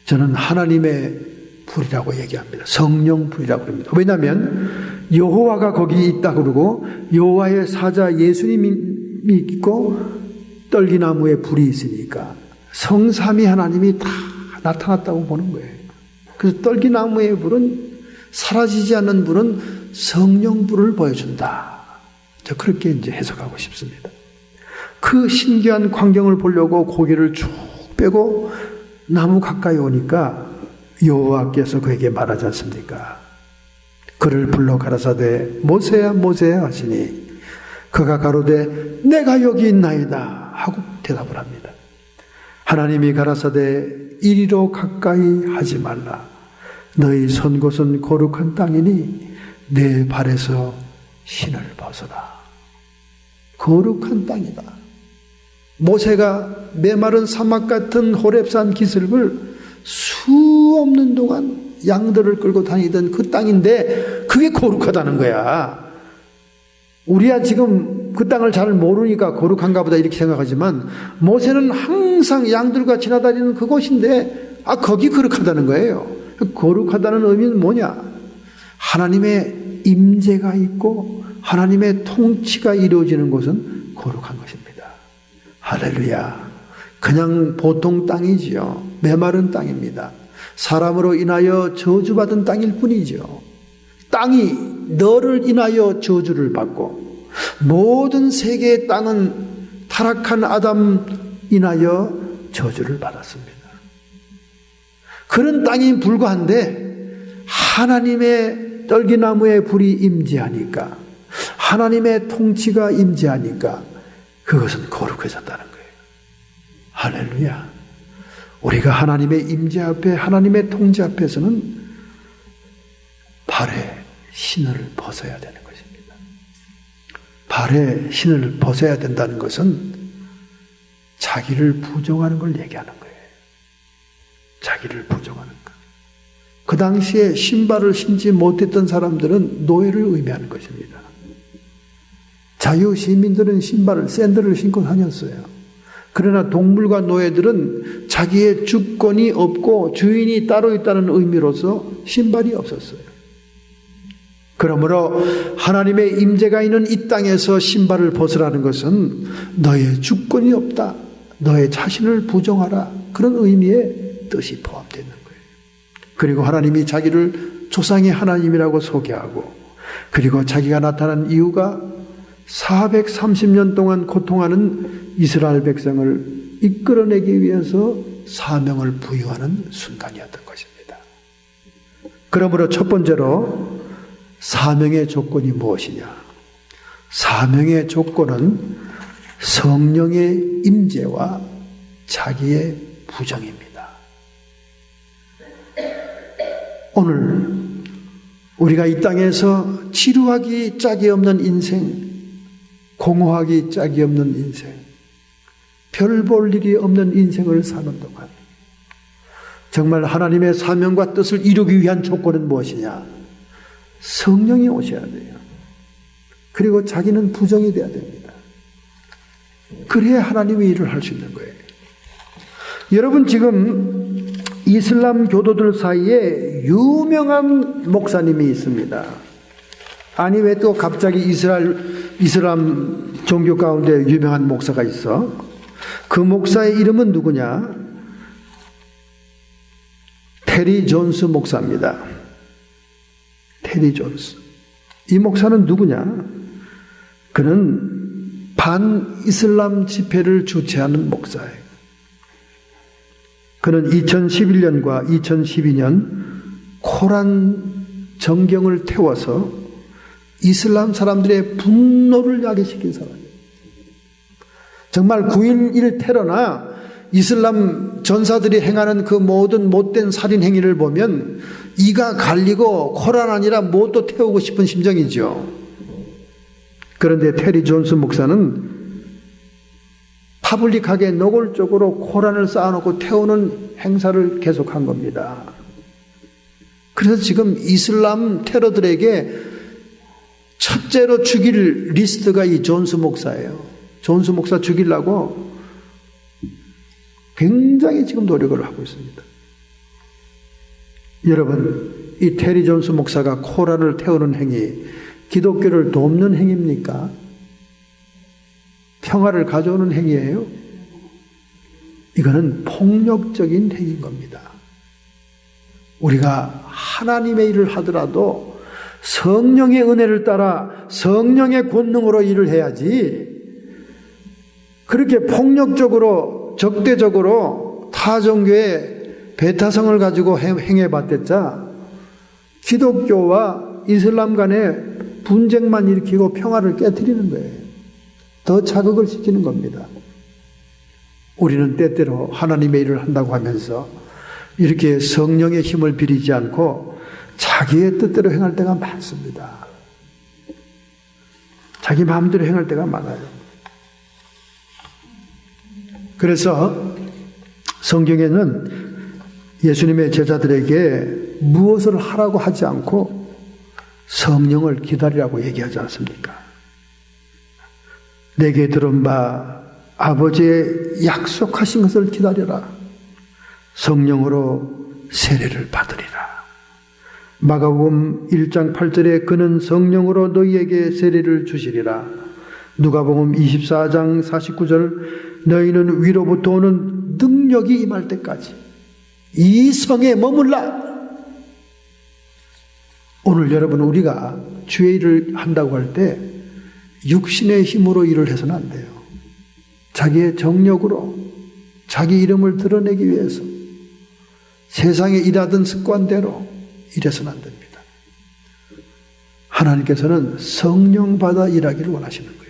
저는 하나님의 불이라고 얘기합니다. 성령 불이라고 합니다. 왜냐하면 여호와가 거기 있다 그러고 여호와의 사자 예수님이 있고 떨기나무에 불이 있으니까 성삼위 하나님이 다 나타났다고 보는 거예요. 그래서 떨기나무의 불은, 사라지지 않는 불은 성령 불을 보여준다. 저 그렇게 이제 해석하고 싶습니다. 그 신기한 광경을 보려고 고개를 쭉 빼고 나무 가까이 오니까 여호와께서 그에게 말하지 않습니까? 그를 불러 가라사대 모세야 모세야 하시니 그가 가로되 내가 여기 있나이다 하고 대답을 합니다. 하나님이 가라사대 이리로 가까이 하지 말라. 너희 선 곳은 거룩한 땅이니 내 발에서 신을 벗어라. 거룩한 땅이다. 모세가 메마른 사막 같은 호렙산 기슭을 수 없는 동안 양들을 끌고 다니던 그 땅인데 그게 거룩하다는 거야. 우리야 지금 그 땅을 잘 모르니까 거룩한가 보다 이렇게 생각하지만 모세는 항상 양들과 지나다니는 그곳인데 거기 거룩하다는 거예요. 거룩하다는 의미는 뭐냐? 하나님의 임재가 있고 하나님의 통치가 이루어지는 곳은 거룩한 것입니다. 할렐루야. 그냥 보통 땅이지요. 메마른 땅입니다. 사람으로 인하여 저주받은 땅일 뿐이죠. 땅이 너를 인하여 저주를 받고 모든 세계의 땅은 타락한 아담 인하여 저주를 받았습니다. 그런 땅이 불과한데 하나님의 떨기나무의 불이 임재하니까 하나님의 통치가 임재하니까 그것은 거룩해졌다는 거예요. 할렐루야. 우리가 하나님의 임재 앞에 하나님의 통치 앞에서는 발에 신을 벗어야 되는 것입니다. 발에 신을 벗어야 된다는 것은 자기를 부정하는 걸 얘기하는 거예요. 자기를 부정하는 것. 그 당시에 신발을 신지 못했던 사람들은 노예를 의미하는 것입니다. 자유 시민들은 신발을 샌들을 신고 다녔어요. 그러나 동물과 노예들은 자기의 주권이 없고 주인이 따로 있다는 의미로서 신발이 없었어요. 그러므로 하나님의 임재가 있는 이 땅에서 신발을 벗으라는 것은 너의 주권이 없다, 너의 자신을 부정하라, 그런 의미의 뜻이 포함되어 있는 거예요. 그리고 하나님이 자기를 조상의 하나님이라고 소개하고, 그리고 자기가 나타난 이유가 430년 동안 고통하는 이스라엘 백성을 이끌어내기 위해서 사명을 부여하는 순간이었던 것입니다. 그러므로 첫 번째로 사명의 조건이 무엇이냐? 사명의 조건은 성령의 임재와 자기의 부정입니다. 오늘 우리가 이 땅에서 지루하기 짝이 없는 인생, 공허하기 짝이 없는 인생, 별 볼 일이 없는 인생을 사는 동안 정말 하나님의 사명과 뜻을 이루기 위한 조건은 무엇이냐? 성령이 오셔야 돼요. 그리고 자기는 부정이 돼야 됩니다. 그래야 하나님의 일을 할 수 있는 거예요. 여러분, 지금 이슬람 교도들 사이에 유명한 목사님이 있습니다. 아니, 왜 또 갑자기 이슬람 종교 가운데 유명한 목사가 있어? 그 목사의 이름은 누구냐? 테리 존스 목사입니다. 테리 존스. 이 목사는 누구냐? 그는 반이슬람 집회를 주최하는 목사예요. 그는 2011년과 2012년 코란 정경을 태워서 이슬람 사람들의 분노를 야기시킨 사람이에요. 정말 9.11 테러나 이슬람 전사들이 행하는 그 모든 못된 살인 행위를 보면 이가 갈리고 코란 아니라 못도 태우고 싶은 심정이죠. 그런데 테리 존스 목사는 파블릭하게 노골적으로 코란을 쌓아놓고 태우는 행사를 계속한 겁니다. 그래서 지금 이슬람 테러들에게 첫째로 죽일 리스트가 이 존스 목사예요. 존스 목사 죽이려고 굉장히 지금 노력을 하고 있습니다. 여러분, 이 테리 존스 목사가 코란을 태우는 행위, 기독교를 돕는 행위입니까? 평화를 가져오는 행위예요? 이거는 폭력적인 행위인 겁니다. 우리가 하나님의 일을 하더라도 성령의 은혜를 따라 성령의 권능으로 일을 해야지, 그렇게 폭력적으로 적대적으로 타 종교의 배타성을 가지고 행해봤댔자 기독교와 이슬람 간에 분쟁만 일으키고 평화를 깨트리는 거예요. 더 자극을 시키는 겁니다. 우리는 때때로 하나님의 일을 한다고 하면서 이렇게 성령의 힘을 빌리지 않고 자기의 뜻대로 행할 때가 많습니다. 자기 마음대로 행할 때가 많아요. 그래서 성경에는 예수님의 제자들에게 무엇을 하라고 하지 않고 성령을 기다리라고 얘기하지 않습니까? 내게 들은 바 아버지의 약속하신 것을 기다려라. 성령으로 세례를 받으리라. 마가복음 1장 8절에 그는 성령으로 너희에게 세례를 주시리라. 누가복음 24장 49절 너희는 위로부터 오는 능력이 임할 때까지 이 성에 머물라. 오늘 여러분 우리가 주의 일을 한다고 할 때 육신의 힘으로 일을 해서는 안 돼요. 자기의 정력으로 자기 이름을 드러내기 위해서 세상에 일하던 습관대로 이래서는 안 됩니다. 하나님께서는 성령 받아 일하기를 원하시는 거예요.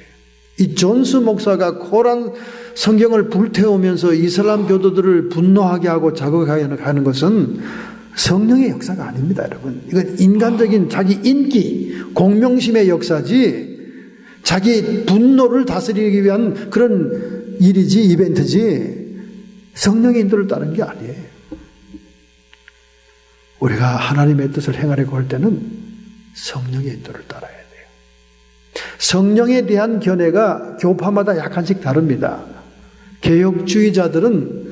이 존스 목사가 코란 성경을 불태우면서 이슬람 교도들을 분노하게 하고 자극하게 하는 것은 성령의 역사가 아닙니다, 여러분. 이건 인간적인 자기 인기, 공명심의 역사지 자기 분노를 다스리기 위한 그런 일이지, 이벤트지 성령의 인도를 따르는 게 아니에요. 우리가 하나님의 뜻을 행하려고 할 때는 성령의 인도를 따라야 돼요. 성령에 대한 견해가 교파마다 약간씩 다릅니다. 개혁주의자들은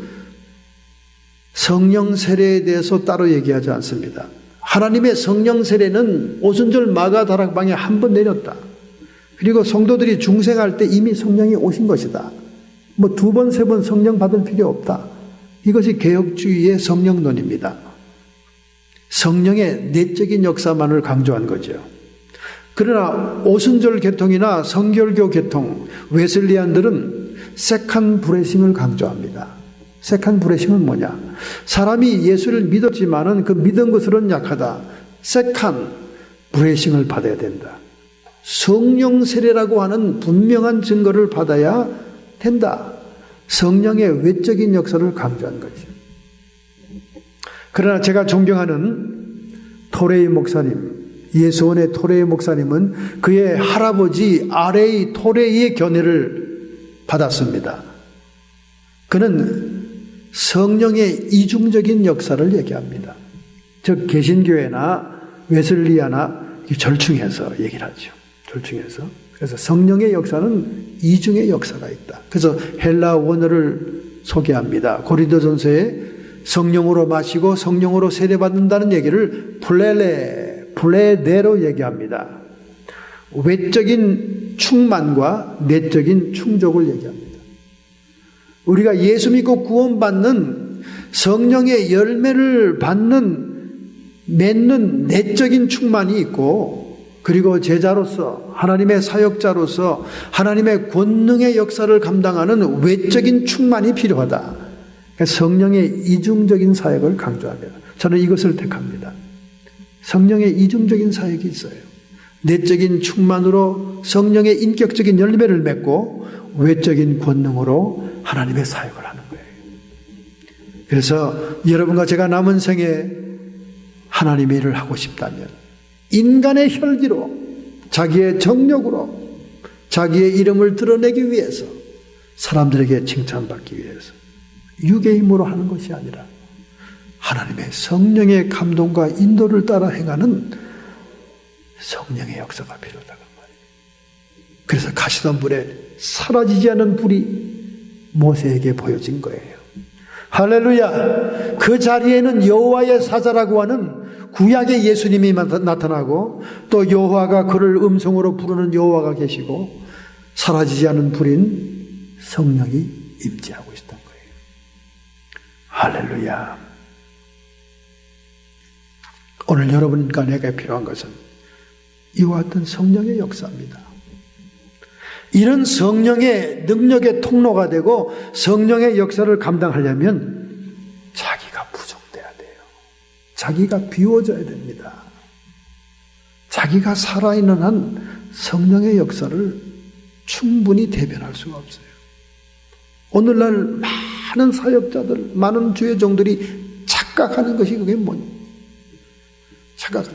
성령 세례에 대해서 따로 얘기하지 않습니다. 하나님의 성령 세례는 오순절 마가다락방에 한 번 내렸다. 그리고 성도들이 중생할 때 이미 성령이 오신 것이다. 뭐 2번, 3번 성령 받을 필요 없다. 이것이 개혁주의의 성령론입니다. 성령의 내적인 역사만을 강조한 거죠. 그러나 오순절 계통이나 성결교 계통, 웨슬리안들은 세컨 브레싱을 강조합니다. 세컨 브레싱은 뭐냐? 사람이 예수를 믿었지만은 그 믿은 것으로는 약하다. 세컨 브레싱을 받아야 된다. 성령 세례라고 하는 분명한 증거를 받아야 된다. 성령의 외적인 역사를 강조한 거죠. 그러나 제가 존경하는 토레이 목사님, 예수원의 토레이 목사님은 그의 할아버지 R.A. 토레이의 견해를 받았습니다. 그는 성령의 이중적인 역사를 얘기합니다. 즉 개신교회나 웨슬리아나 절충해서 얘기를 하죠. 절충해서. 그래서 성령의 역사는 이중의 역사가 있다. 그래서 헬라 원어를 소개합니다. 고린도전서에 성령으로 마시고 성령으로 세례받는다는 얘기를 플레데로 얘기합니다. 외적인 충만과 내적인 충족을 얘기합니다. 우리가 예수 믿고 구원받는 성령의 열매를 맺는 내적인 충만이 있고, 그리고 제자로서 하나님의 사역자로서 하나님의 권능의 역사를 감당하는 외적인 충만이 필요하다. 성령의 이중적인 사역을 강조합니다. 저는 이것을 택합니다. 성령의 이중적인 사역이 있어요. 내적인 충만으로 성령의 인격적인 열매를 맺고 외적인 권능으로 하나님의 사역을 하는 거예요. 그래서 여러분과 제가 남은 생에 하나님의 일을 하고 싶다면 인간의 혈기로, 자기의 정력으로 자기의 이름을 드러내기 위해서, 사람들에게 칭찬받기 위해서 육의 힘으로 하는 것이 아니라 하나님의 성령의 감동과 인도를 따라 행하는 성령의 역사가 필요하다고 말이에요. 그래서 가시던 불에 사라지지 않은 불이 모세에게 보여진 거예요. 할렐루야! 그 자리에는 여호와의 사자라고 하는 구약의 예수님이 나타나고, 또 여호와가 그를 음성으로 부르는 여호와가 계시고, 사라지지 않은 불인 성령이 임재하고 있었던 거예요. 할렐루야! 오늘 여러분과 내게 필요한 것은 이와 같은 성령의 역사입니다. 이런 성령의 능력의 통로가 되고 성령의 역사를 감당하려면 자기가 부족돼야 돼요. 자기가 비워져야 됩니다. 자기가 살아있는 한 성령의 역사를 충분히 대변할 수가 없어요. 오늘날 많은 사역자들, 많은 주의종들이 착각하는 것이 그게 뭐냐?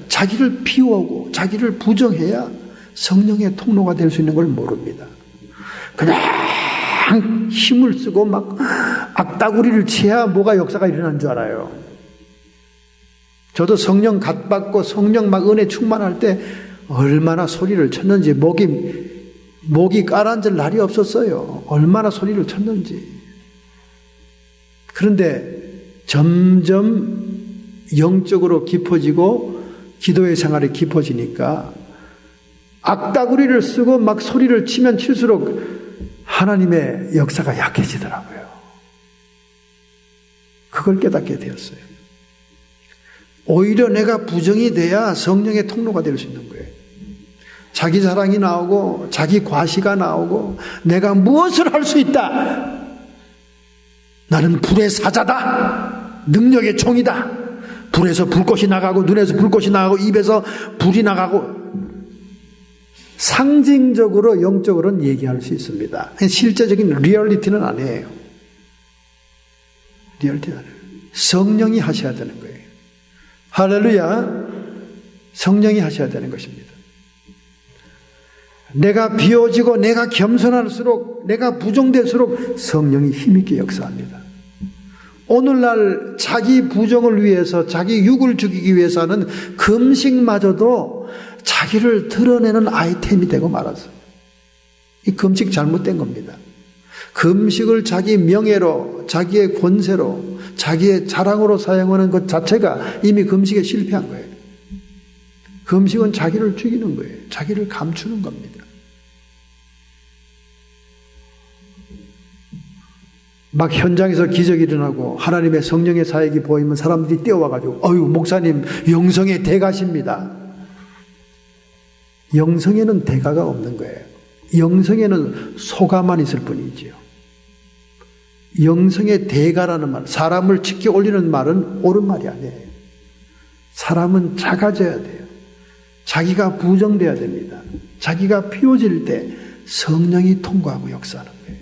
자기를 비우고 자기를 부정해야 성령의 통로가 될 수 있는 걸 모릅니다. 그냥 힘을 쓰고 막 악다구리를 치야 뭐가 역사가 일어난 줄 알아요. 저도 성령 갓받고 성령 막 은혜 충만할 때 얼마나 소리를 쳤는지 목이 가라앉을 날이 없었어요. 얼마나 소리를 쳤는지. 그런데 점점 영적으로 깊어지고 기도의 생활이 깊어지니까 악다구리를 쓰고 막 소리를 치면 칠수록 하나님의 역사가 약해지더라고요. 그걸 깨닫게 되었어요. 오히려 내가 부정이 돼야 성령의 통로가 될 수 있는 거예요. 자기 자랑이 나오고 자기 과시가 나오고 내가 무엇을 할 수 있다. 나는 불의 사자다. 능력의 종이다. 불에서 불꽃이 나가고 눈에서 불꽃이 나가고 입에서 불이 나가고 상징적으로 영적으로는 얘기할 수 있습니다. 실제적인 리얼리티는 아니에요. 리얼리티는 아니에요. 성령이 하셔야 되는 거예요. 할렐루야. 성령이 하셔야 되는 것입니다. 내가 비워지고 내가 겸손할수록 내가 부정될수록 성령이 힘있게 역사합니다. 오늘날 자기 부정을 위해서 자기 육을 죽이기 위해서 하는 금식마저도 자기를 드러내는 아이템이 되고 말았어요. 이 금식 잘못된 겁니다. 금식을 자기 명예로 자기의 권세로 자기의 자랑으로 사용하는 것 자체가 이미 금식에 실패한 거예요. 금식은 자기를 죽이는 거예요. 자기를 감추는 겁니다. 막 현장에서 기적이 일어나고 하나님의 성령의 사역이 보이면 사람들이 뛰어와가지고 어휴 목사님 영성의 대가십니다. 영성에는 대가가 없는 거예요. 영성에는 소가만 있을 뿐이지요. 영성의 대가라는 말, 사람을 치켜 올리는 말은 옳은 말이 아니에요. 사람은 작아져야 돼요. 자기가 부정돼야 됩니다. 자기가 피워질 때 성령이 통과하고 역사하는 거예요.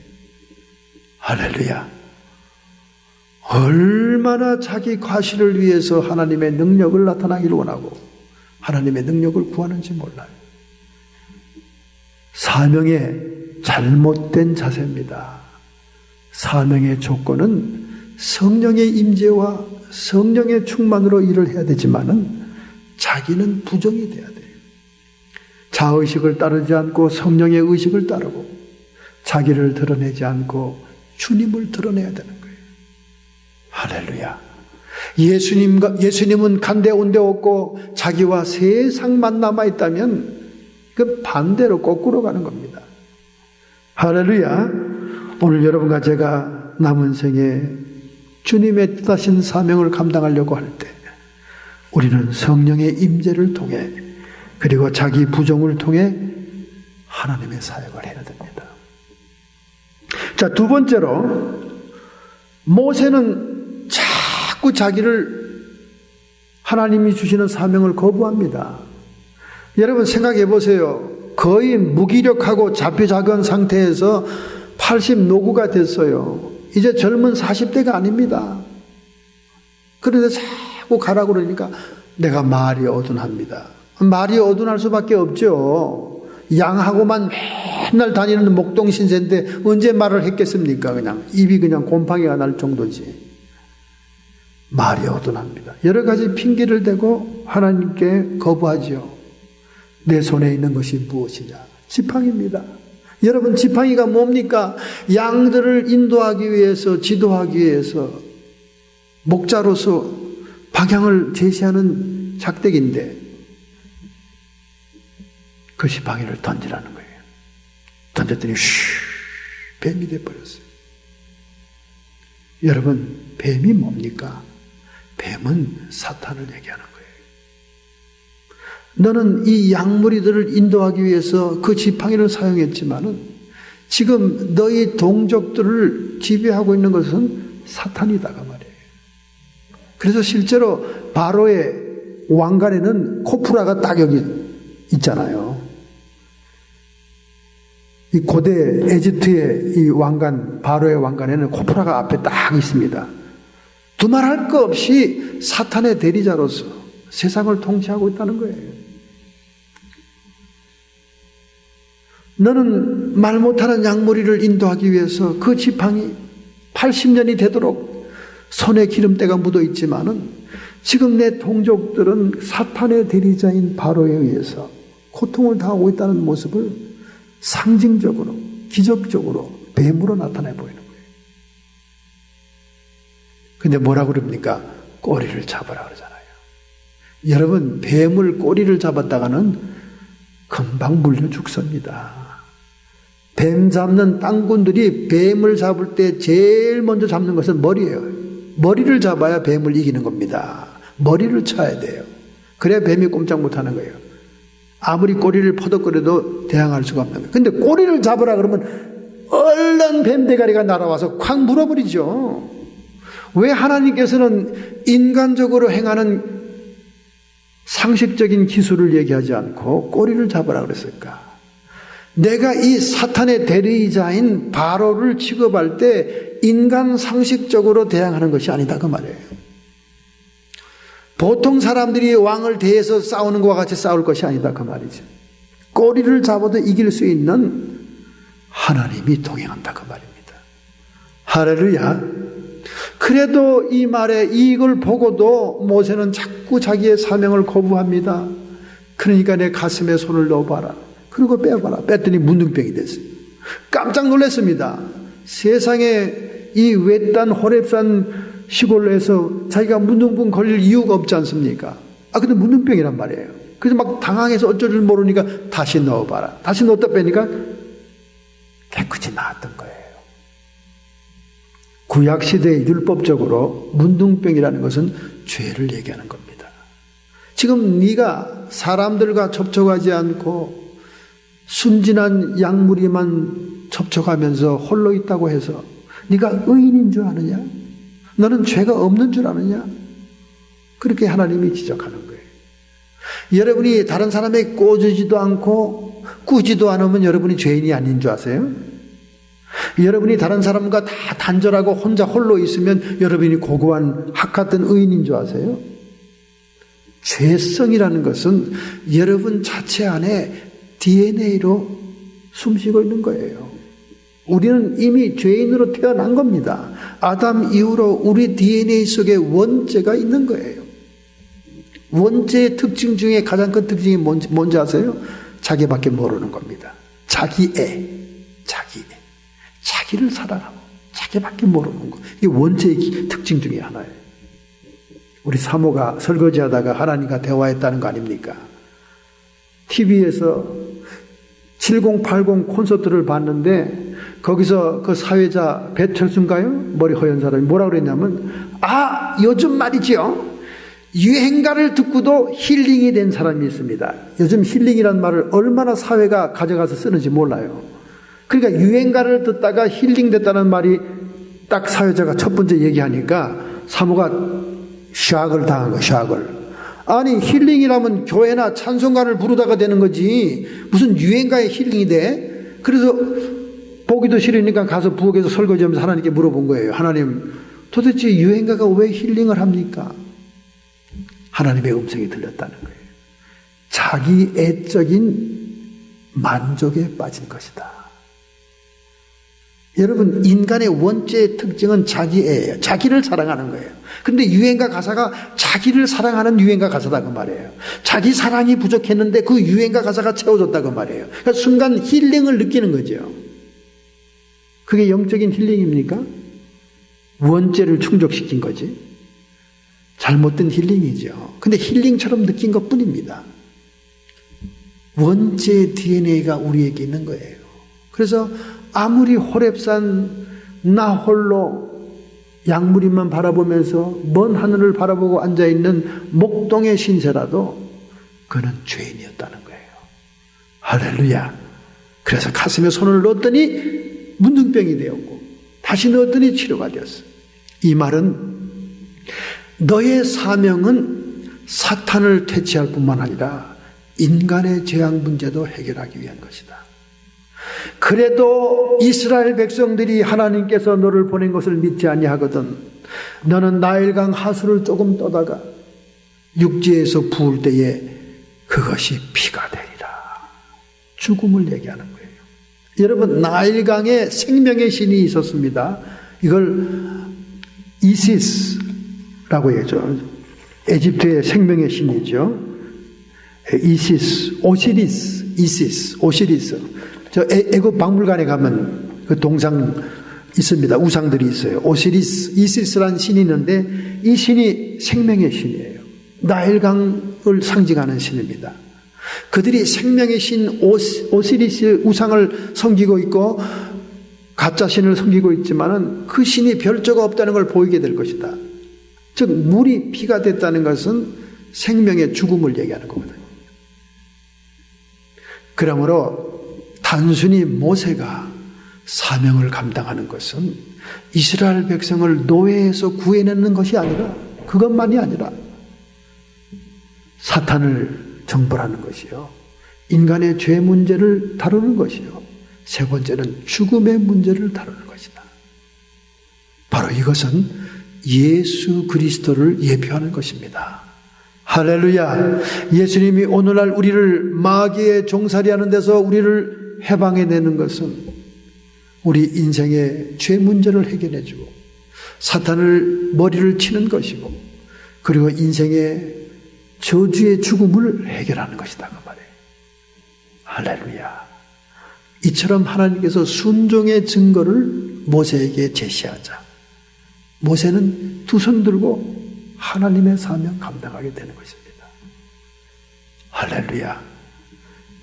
할렐루야. 얼마나 자기 과시를 위해서 하나님의 능력을 나타나기를 원하고 하나님의 능력을 구하는지 몰라요. 사명의 잘못된 자세입니다. 사명의 조건은 성령의 임재와 성령의 충만으로 일을 해야 되지만은 자기는 부정이 돼야 돼요. 자의식을 따르지 않고 성령의 의식을 따르고 자기를 드러내지 않고 주님을 드러내야 되는 거예요. 할렐루야. 예수님은 간데 온데 없고 자기와 세상만 남아있다면 그 반대로 거꾸로 가는 겁니다. 할렐루야. 오늘 여러분과 제가 남은 생에 주님의 뜻하신 사명을 감당하려고 할 때 우리는 성령의 임재를 통해 그리고 자기 부정을 통해 하나님의 사역을 해야 됩니다. 자, 두 번째로 모세는 자꾸 자기를 하나님이 주시는 사명을 거부합니다. 여러분 생각해 보세요. 거의 무기력하고 잡혀작은 상태에서 80 노구가 됐어요. 이제 젊은 40대가 아닙니다. 그런데 자꾸 가라고 그러니까 내가 말이 어둔합니다. 말이 어둔할 수밖에 없죠. 양하고만 맨날 다니는 목동 신세인데 언제 말을 했겠습니까? 그냥 입이 그냥 곰팡이가 날 정도지. 말이 어둔합니다. 여러 가지 핑계를 대고 하나님께 거부하죠. 내 손에 있는 것이 무엇이냐? 지팡이입니다. 여러분 지팡이가 뭡니까? 양들을 인도하기 위해서 지도하기 위해서 목자로서 방향을 제시하는 작대기인데 그 지팡이를 던지라는 거예요. 던졌더니 뱀이 돼버렸어요. 여러분 뱀이 뭡니까? 뱀은 사탄을 얘기하는 거예요. 너는 이 양무리들을 인도하기 위해서 그 지팡이를 사용했지만은 지금 너희 동족들을 지배하고 있는 것은 사탄이다가 말이에요. 그래서 실제로 바로의 왕관에는 코프라가 딱 여기 있잖아요. 이 고대 에집트의 이 왕관, 바로의 왕관에는 코프라가 앞에 딱 있습니다. 두말할 거 없이 사탄의 대리자로서 세상을 통치하고 있다는 거예요. 너는 말 못하는 양무리를 인도하기 위해서 그 지팡이 80년이 되도록 손에 기름때가 묻어 있지만은 지금 내 동족들은 사탄의 대리자인 바로에 의해서 고통을 당하고 있다는 모습을 상징적으로, 기적적으로 뱀으로 나타내 보이는 거예요. 근데 뭐라고 그럽니까? 꼬리를 잡으라 그러잖아요. 여러분, 뱀을 꼬리를 잡았다가는 금방 물려 죽습니다. 뱀 잡는 땅꾼들이 뱀을 잡을 때 제일 먼저 잡는 것은 머리예요. 머리를 잡아야 뱀을 이기는 겁니다. 머리를 쳐야 돼요. 그래야 뱀이 꼼짝 못하는 거예요. 아무리 꼬리를 퍼덕거려도 대항할 수가 없는 거예요. 근데 꼬리를 잡으라 그러면 얼른 뱀 대가리가 날아와서 콱 물어버리죠. 왜 하나님께서는 인간적으로 행하는 상식적인 기술을 얘기하지 않고 꼬리를 잡으라 그랬을까? 내가 이 사탄의 대리자인 바로를 취급할 때 인간 상식적으로 대항하는 것이 아니다 그 말이에요. 보통 사람들이 왕을 대해서 싸우는 것과 같이 싸울 것이 아니다 그 말이죠. 꼬리를 잡아도 이길 수 있는 하나님이 동행한다 그 말입니다. 할렐루야. 그래도 이 말에 이걸 보고도 모세는 자꾸 자기의 사명을 거부합니다. 그러니까 내 가슴에 손을 넣어봐라. 그리고 빼봐라. 뺐더니 문둥병이 됐어요. 깜짝 놀랐습니다. 세상에 이 외딴 호렙산 시골에서 자기가 문둥병 걸릴 이유가 없지 않습니까? 근데 문둥병이란 말이에요. 그래서 막 당황해서 어쩔 줄 모르니까 다시 넣어봐라. 다시 넣었다 빼니까 깨끗이 나았던 거예요. 구약시대에 율법적으로 문둥병이라는 것은 죄를 얘기하는 겁니다. 지금 네가 사람들과 접촉하지 않고 순진한 약물이만 접촉하면서 홀로 있다고 해서 네가 의인인 줄 아느냐? 너는 죄가 없는 줄 아느냐? 그렇게 하나님이 지적하는 거예요. 여러분이 다른 사람에게 꼬주지도 않고 꾸지도 않으면 여러분이 죄인이 아닌 줄 아세요? 여러분이 다른 사람과 다 단절하고 혼자 홀로 있으면 여러분이 고고한 학 같은 의인인 줄 아세요? 죄성이라는 것은 여러분 자체 안에 DNA로 숨쉬고 있는 거예요. 우리는 이미 죄인으로 태어난 겁니다. 아담 이후로 우리 DNA 속에 원죄가 있는 거예요. 원죄의 특징 중에 가장 큰 특징이 뭔지 아세요? 자기밖에 모르는 겁니다. 자기애. 자기를 사랑하고 자기밖에 모르는 거. 이게 원죄의 특징 중에 하나예요. 우리 사모가 설거지하다가 하나님과 대화했다는 거 아닙니까? TV에서 7080 콘서트를 봤는데 거기서 그 사회자 배철수인가요? 머리 허연 사람이 뭐라 그랬냐면 요즘 말이죠. 유행가를 듣고도 힐링이 된 사람이 있습니다. 요즘 힐링이란 말을 얼마나 사회가 가져가서 쓰는지 몰라요. 그러니까 유행가를 듣다가 힐링됐다는 말이 딱 사회자가 첫 번째 얘기하니까 사모가 샥을 당한 거예요. 샥을. 아니 힐링이라면 교회나 찬송가를 부르다가 되는 거지 무슨 유행가에 힐링이 돼? 그래서 보기도 싫으니까 가서 부엌에서 설거지하면서 하나님께 물어본 거예요. 하나님 도대체 유행가가 왜 힐링을 합니까? 하나님의 음성이 들렸다는 거예요. 자기 애적인 만족에 빠진 것이다. 여러분 인간의 원죄의 특징은 자기애예요. 자기를 사랑하는 거예요. 그런데 유행가 가사가 자기를 사랑하는 유행가 가사다 그 말이에요. 자기 사랑이 부족했는데 그 유행가 가사가 채워줬다 그 말이에요. 그러니까 순간 힐링을 느끼는 거죠. 그게 영적인 힐링입니까? 원죄를 충족시킨 거지. 잘못된 힐링이죠. 근데 힐링처럼 느낀 것뿐입니다. 원죄의 DNA가 우리에게 있는 거예요. 그래서 아무리 호렙산 나 홀로 양무리만 바라보면서 먼 하늘을 바라보고 앉아있는 목동의 신세라도 그는 죄인이었다는 거예요. 할렐루야. 그래서 가슴에 손을 넣었더니 문둥병이 되었고 다시 넣었더니 치료가 되었어. 이 말은 너의 사명은 사탄을 퇴치할 뿐만 아니라 인간의 재앙 문제도 해결하기 위한 것이다. 그래도 이스라엘 백성들이 하나님께서 너를 보낸 것을 믿지 아니하거든 너는 나일강 하수를 조금 떠다가 육지에서 부을 때에 그것이 피가 되리라. 죽음을 얘기하는 거예요. 여러분, 나일강에 생명의 신이 있었습니다. 이걸 이시스라고 해죠. 에집트의 생명의 신이죠. 이시스, 오시리스, 이시스, 오시리스. 저 애굽 박물관에 가면 그 동상 있습니다. 우상들이 있어요. 오시리스, 이시스라는 신이 있는데 이 신이 생명의 신이에요. 나일강을 상징하는 신입니다. 그들이 생명의 신 오시리스 우상을 섬기고 있고 가짜 신을 섬기고 있지만은 그 신이 별조가 없다는 걸 보이게 될 것이다. 즉 물이 피가 됐다는 것은 생명의 죽음을 얘기하는 거거든요. 그러므로 단순히 모세가 사명을 감당하는 것은 이스라엘 백성을 노예에서 구해내는 것이 아니라, 그것만이 아니라 사탄을 정벌하는 것이요, 인간의 죄 문제를 다루는 것이요, 세 번째는 죽음의 문제를 다루는 것이다. 바로 이것은 예수 그리스도를 예표하는 것입니다. 할렐루야. 예수님이 오늘날 우리를 마귀의 종살이하는 데서 우리를 해방해내는 것은 우리 인생의 죄 문제를 해결해주고 사탄을 머리를 치는 것이고, 그리고 인생의 저주의 죽음을 해결하는 것이다, 그 말이에요. 할렐루야. 이처럼 하나님께서 순종의 증거를 모세에게 제시하자 모세는 두 손 들고 하나님의 사명 감당하게 되는 것입니다. 할렐루야.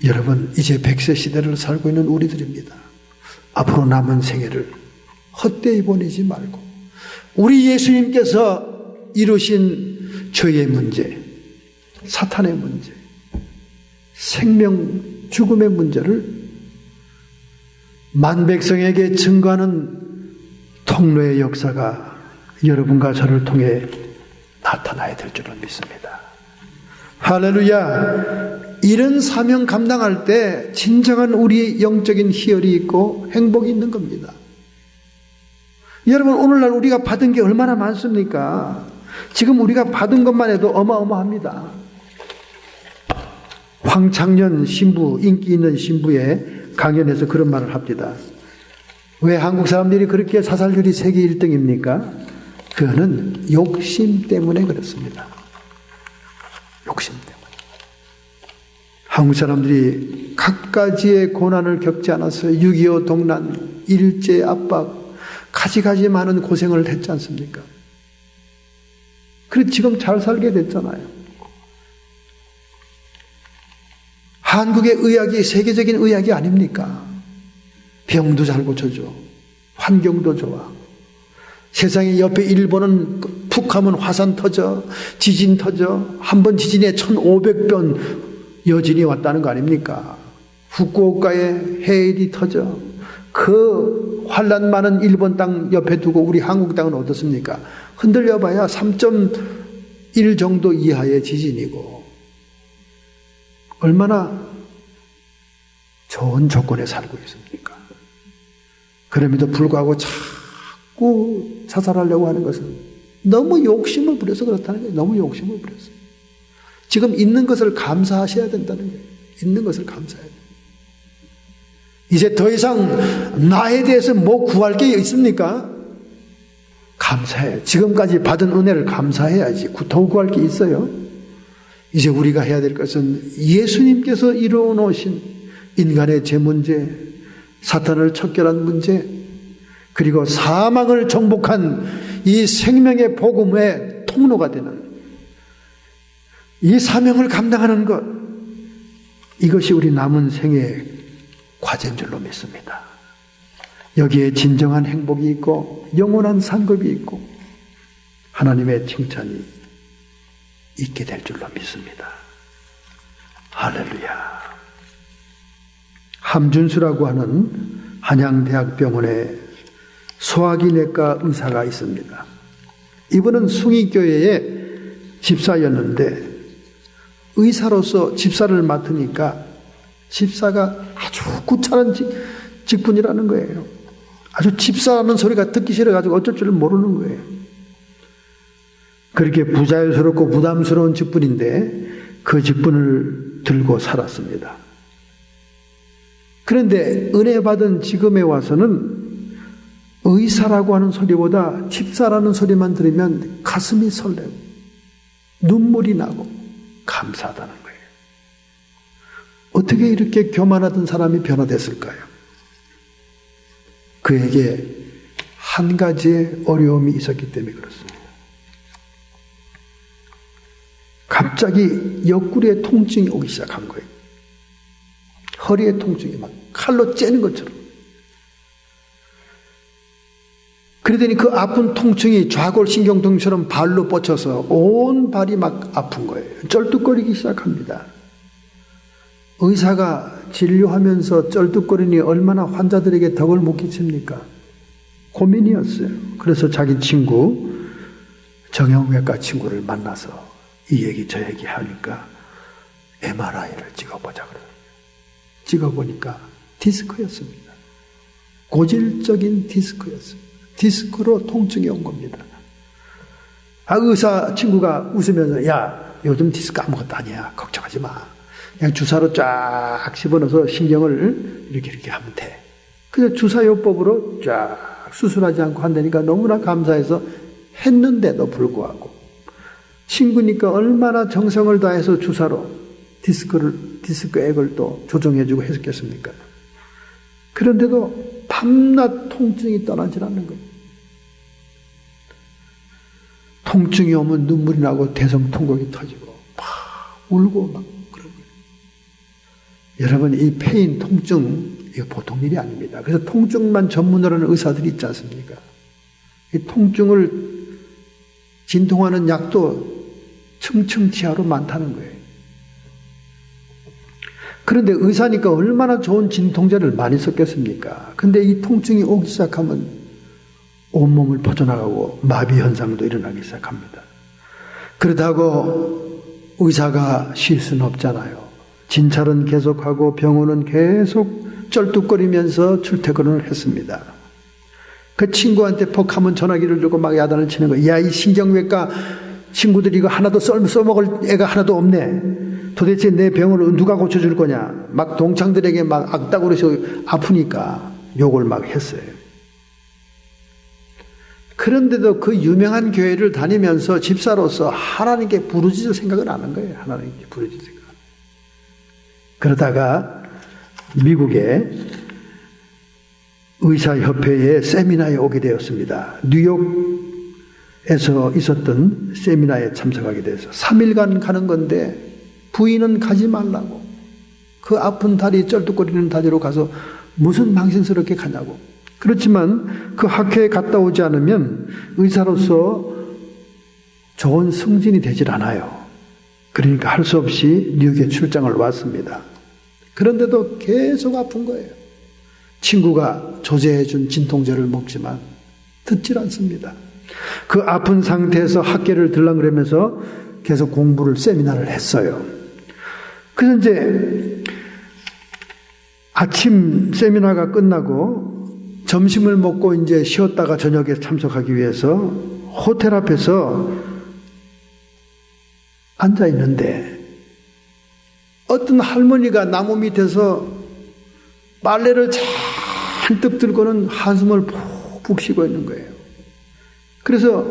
여러분, 이제 100세 시대를 살고 있는 우리들입니다. 앞으로 남은 생애를 헛되이 보내지 말고 우리 예수님께서 이루신 죄의 문제, 사탄의 문제, 생명, 죽음의 문제를 만백성에게 증거하는 통로의 역사가 여러분과 저를 통해 나타나야 될 줄을 믿습니다. 할렐루야. 이런 사명 감당할 때 진정한 우리 영적인 희열이 있고 행복이 있는 겁니다. 여러분, 오늘날 우리가 받은 게 얼마나 많습니까? 지금 우리가 받은 것만 해도 어마어마합니다. 황창년 신부, 인기 있는 신부의 강연에서 그런 말을 합니다. 왜 한국 사람들이 그렇게 사살률이 세계 1등입니까? 그거는 욕심 때문에 그렇습니다. 욕심 때문에. 한국 사람들이 갖가지의 고난을 겪지 않았어요. 6.25 동란, 일제 압박, 가지가지 많은 고생을 했지 않습니까? 그래서 지금 잘 살게 됐잖아요. 한국의 의학이 세계적인 의학이 아닙니까? 병도 잘 고쳐줘. 환경도 좋아. 세상에 옆에 일본은 푹 하면 화산 터져, 지진 터져. 한 번 지진에 1500번 여진이 왔다는 거 아닙니까? 후쿠오카에 해일이 터져. 그 환란 많은 일본 땅 옆에 두고 우리 한국 땅은 어떻습니까? 흔들려봐야 3.1 정도 이하의 지진이고, 얼마나 좋은 조건에 살고 있습니까? 그럼에도 불구하고 자꾸 자살하려고 하는 것은 너무 욕심을 부려서 그렇다는 거예요. 너무 욕심을 부려서. 지금 있는 것을 감사하셔야 된다는 거예요. 있는 것을 감사해야 돼요. 이제 더 이상 나에 대해서 뭐 구할 게 있습니까? 감사해. 지금까지 받은 은혜를 감사해야지. 더 구할 게 있어요? 이제 우리가 해야 될 것은 예수님께서 이루어 놓으신 인간의 죄 문제, 사탄을 척결한 문제, 그리고 사망을 정복한 이 생명의 복음의 통로가 되는 이 사명을 감당하는 것, 이것이 우리 남은 생애의 과제인 줄로 믿습니다. 여기에 진정한 행복이 있고 영원한 상급이 있고 하나님의 칭찬이 있게 될 줄로 믿습니다. 할렐루야. 함준수라고 하는 한양대학병원에 소화기내과 의사가 있습니다. 이분은 숭의교회의 집사였는데 의사로서 집사를 맡으니까 집사가 아주 구차한 직분이라는 거예요. 아주 집사라는 소리가 듣기 싫어가지고 어쩔 줄 모르는 거예요. 그렇게 부자연스럽고 부담스러운 직분인데 그 직분을 들고 살았습니다. 그런데 은혜 받은 지금에 와서는 의사라고 하는 소리보다 집사라는 소리만 들으면 가슴이 설레고 눈물이 나고 감사하다는 거예요. 어떻게 이렇게 교만하던 사람이 변화됐을까요? 그에게 한 가지의 어려움이 있었기 때문에 그렇습니다. 갑자기 옆구리에 통증이 오기 시작한 거예요. 허리에 통증이 막 칼로 째는 것처럼. 그러더니 그 아픈 통증이 좌골신경통처럼 발로 뻗쳐서 온 발이 막 아픈 거예요. 쩔뚝거리기 시작합니다. 의사가 진료하면서 쩔뚝거리니 얼마나 환자들에게 덕을 못 끼칩니까? 고민이었어요. 그래서 자기 친구, 정형외과 친구를 만나서 이 얘기 저 얘기 하니까 MRI를 찍어보자 그래요. 찍어보니까 디스크였습니다. 고질적인 디스크였습니다. 디스크로 통증이 온 겁니다. 의사 친구가 웃으면서 야, 요즘 디스크 아무것도 아니야. 걱정하지 마. 그냥 주사로 쫙 집어넣어서 신경을 이렇게 하면 돼. 그래서 주사요법으로 쫙 수술하지 않고 한다니까 너무나 감사해서 했는데도 불구하고 친구니까 얼마나 정성을 다해서 주사로 디스크액을 또 조정해주고 했겠습니까? 그런데도 밤낮 통증이 떠나질 않는 거예요. 통증이 오면 눈물이 나고 대성통곡이 터지고 막 울고 막 그런 거예요. 여러분, 이 페인, 통증 이거 보통 일이 아닙니다. 그래서 통증만 전문으로 하는 의사들이 있지 않습니까? 이 통증을 진통하는 약도 층층치하로 많다는 거예요. 그런데 의사니까 얼마나 좋은 진통제를 많이 썼겠습니까? 근데 이 통증이 오기 시작하면 온몸을 퍼져나가고 마비 현상도 일어나기 시작합니다. 그렇다고 의사가 쉴 수는 없잖아요. 진찰은 계속하고 병원은 계속 쩔뚝거리면서 출퇴근을 했습니다. 그 친구한테 퍽하면 전화기를 들고 막 야단을 치는 거예요. 야, 이 신경외과 친구들이 이거 하나도 써먹을 애가 하나도 없네. 도대체 내 병을 누가 고쳐줄 거냐. 막 동창들에게 막 악다구려서 아프니까 욕을 막 했어요. 그런데도 그 유명한 교회를 다니면서 집사로서 하나님께 부르짖을 생각은 안 한 거예요. 하나님께 부르짖을 생각. 그러다가 미국의 의사협회의 세미나에 오게 되었습니다. 뉴욕에서 있었던 세미나에 참석하게 돼서 3일간 가는 건데 부인은 가지 말라고. 그 아픈 다리, 쩔뚝거리는 다리로 가서 무슨 망신스럽게 가냐고. 그렇지만 그 학회에 갔다 오지 않으면 의사로서 좋은 승진이 되질 않아요. 그러니까 할 수 없이 뉴욕에 출장을 왔습니다. 그런데도 계속 아픈 거예요. 친구가 조제해준 진통제를 먹지만 듣질 않습니다. 그 아픈 상태에서 학회를 들락거리면서 계속 공부를, 세미나를 했어요. 그래서 이제 아침 세미나가 끝나고 점심을 먹고 이제 쉬었다가 저녁에 참석하기 위해서 호텔 앞에서 앉아 있는데 어떤 할머니가 나무 밑에서 빨래를 잔뜩 들고는 한숨을 푹푹 쉬고 있는 거예요. 그래서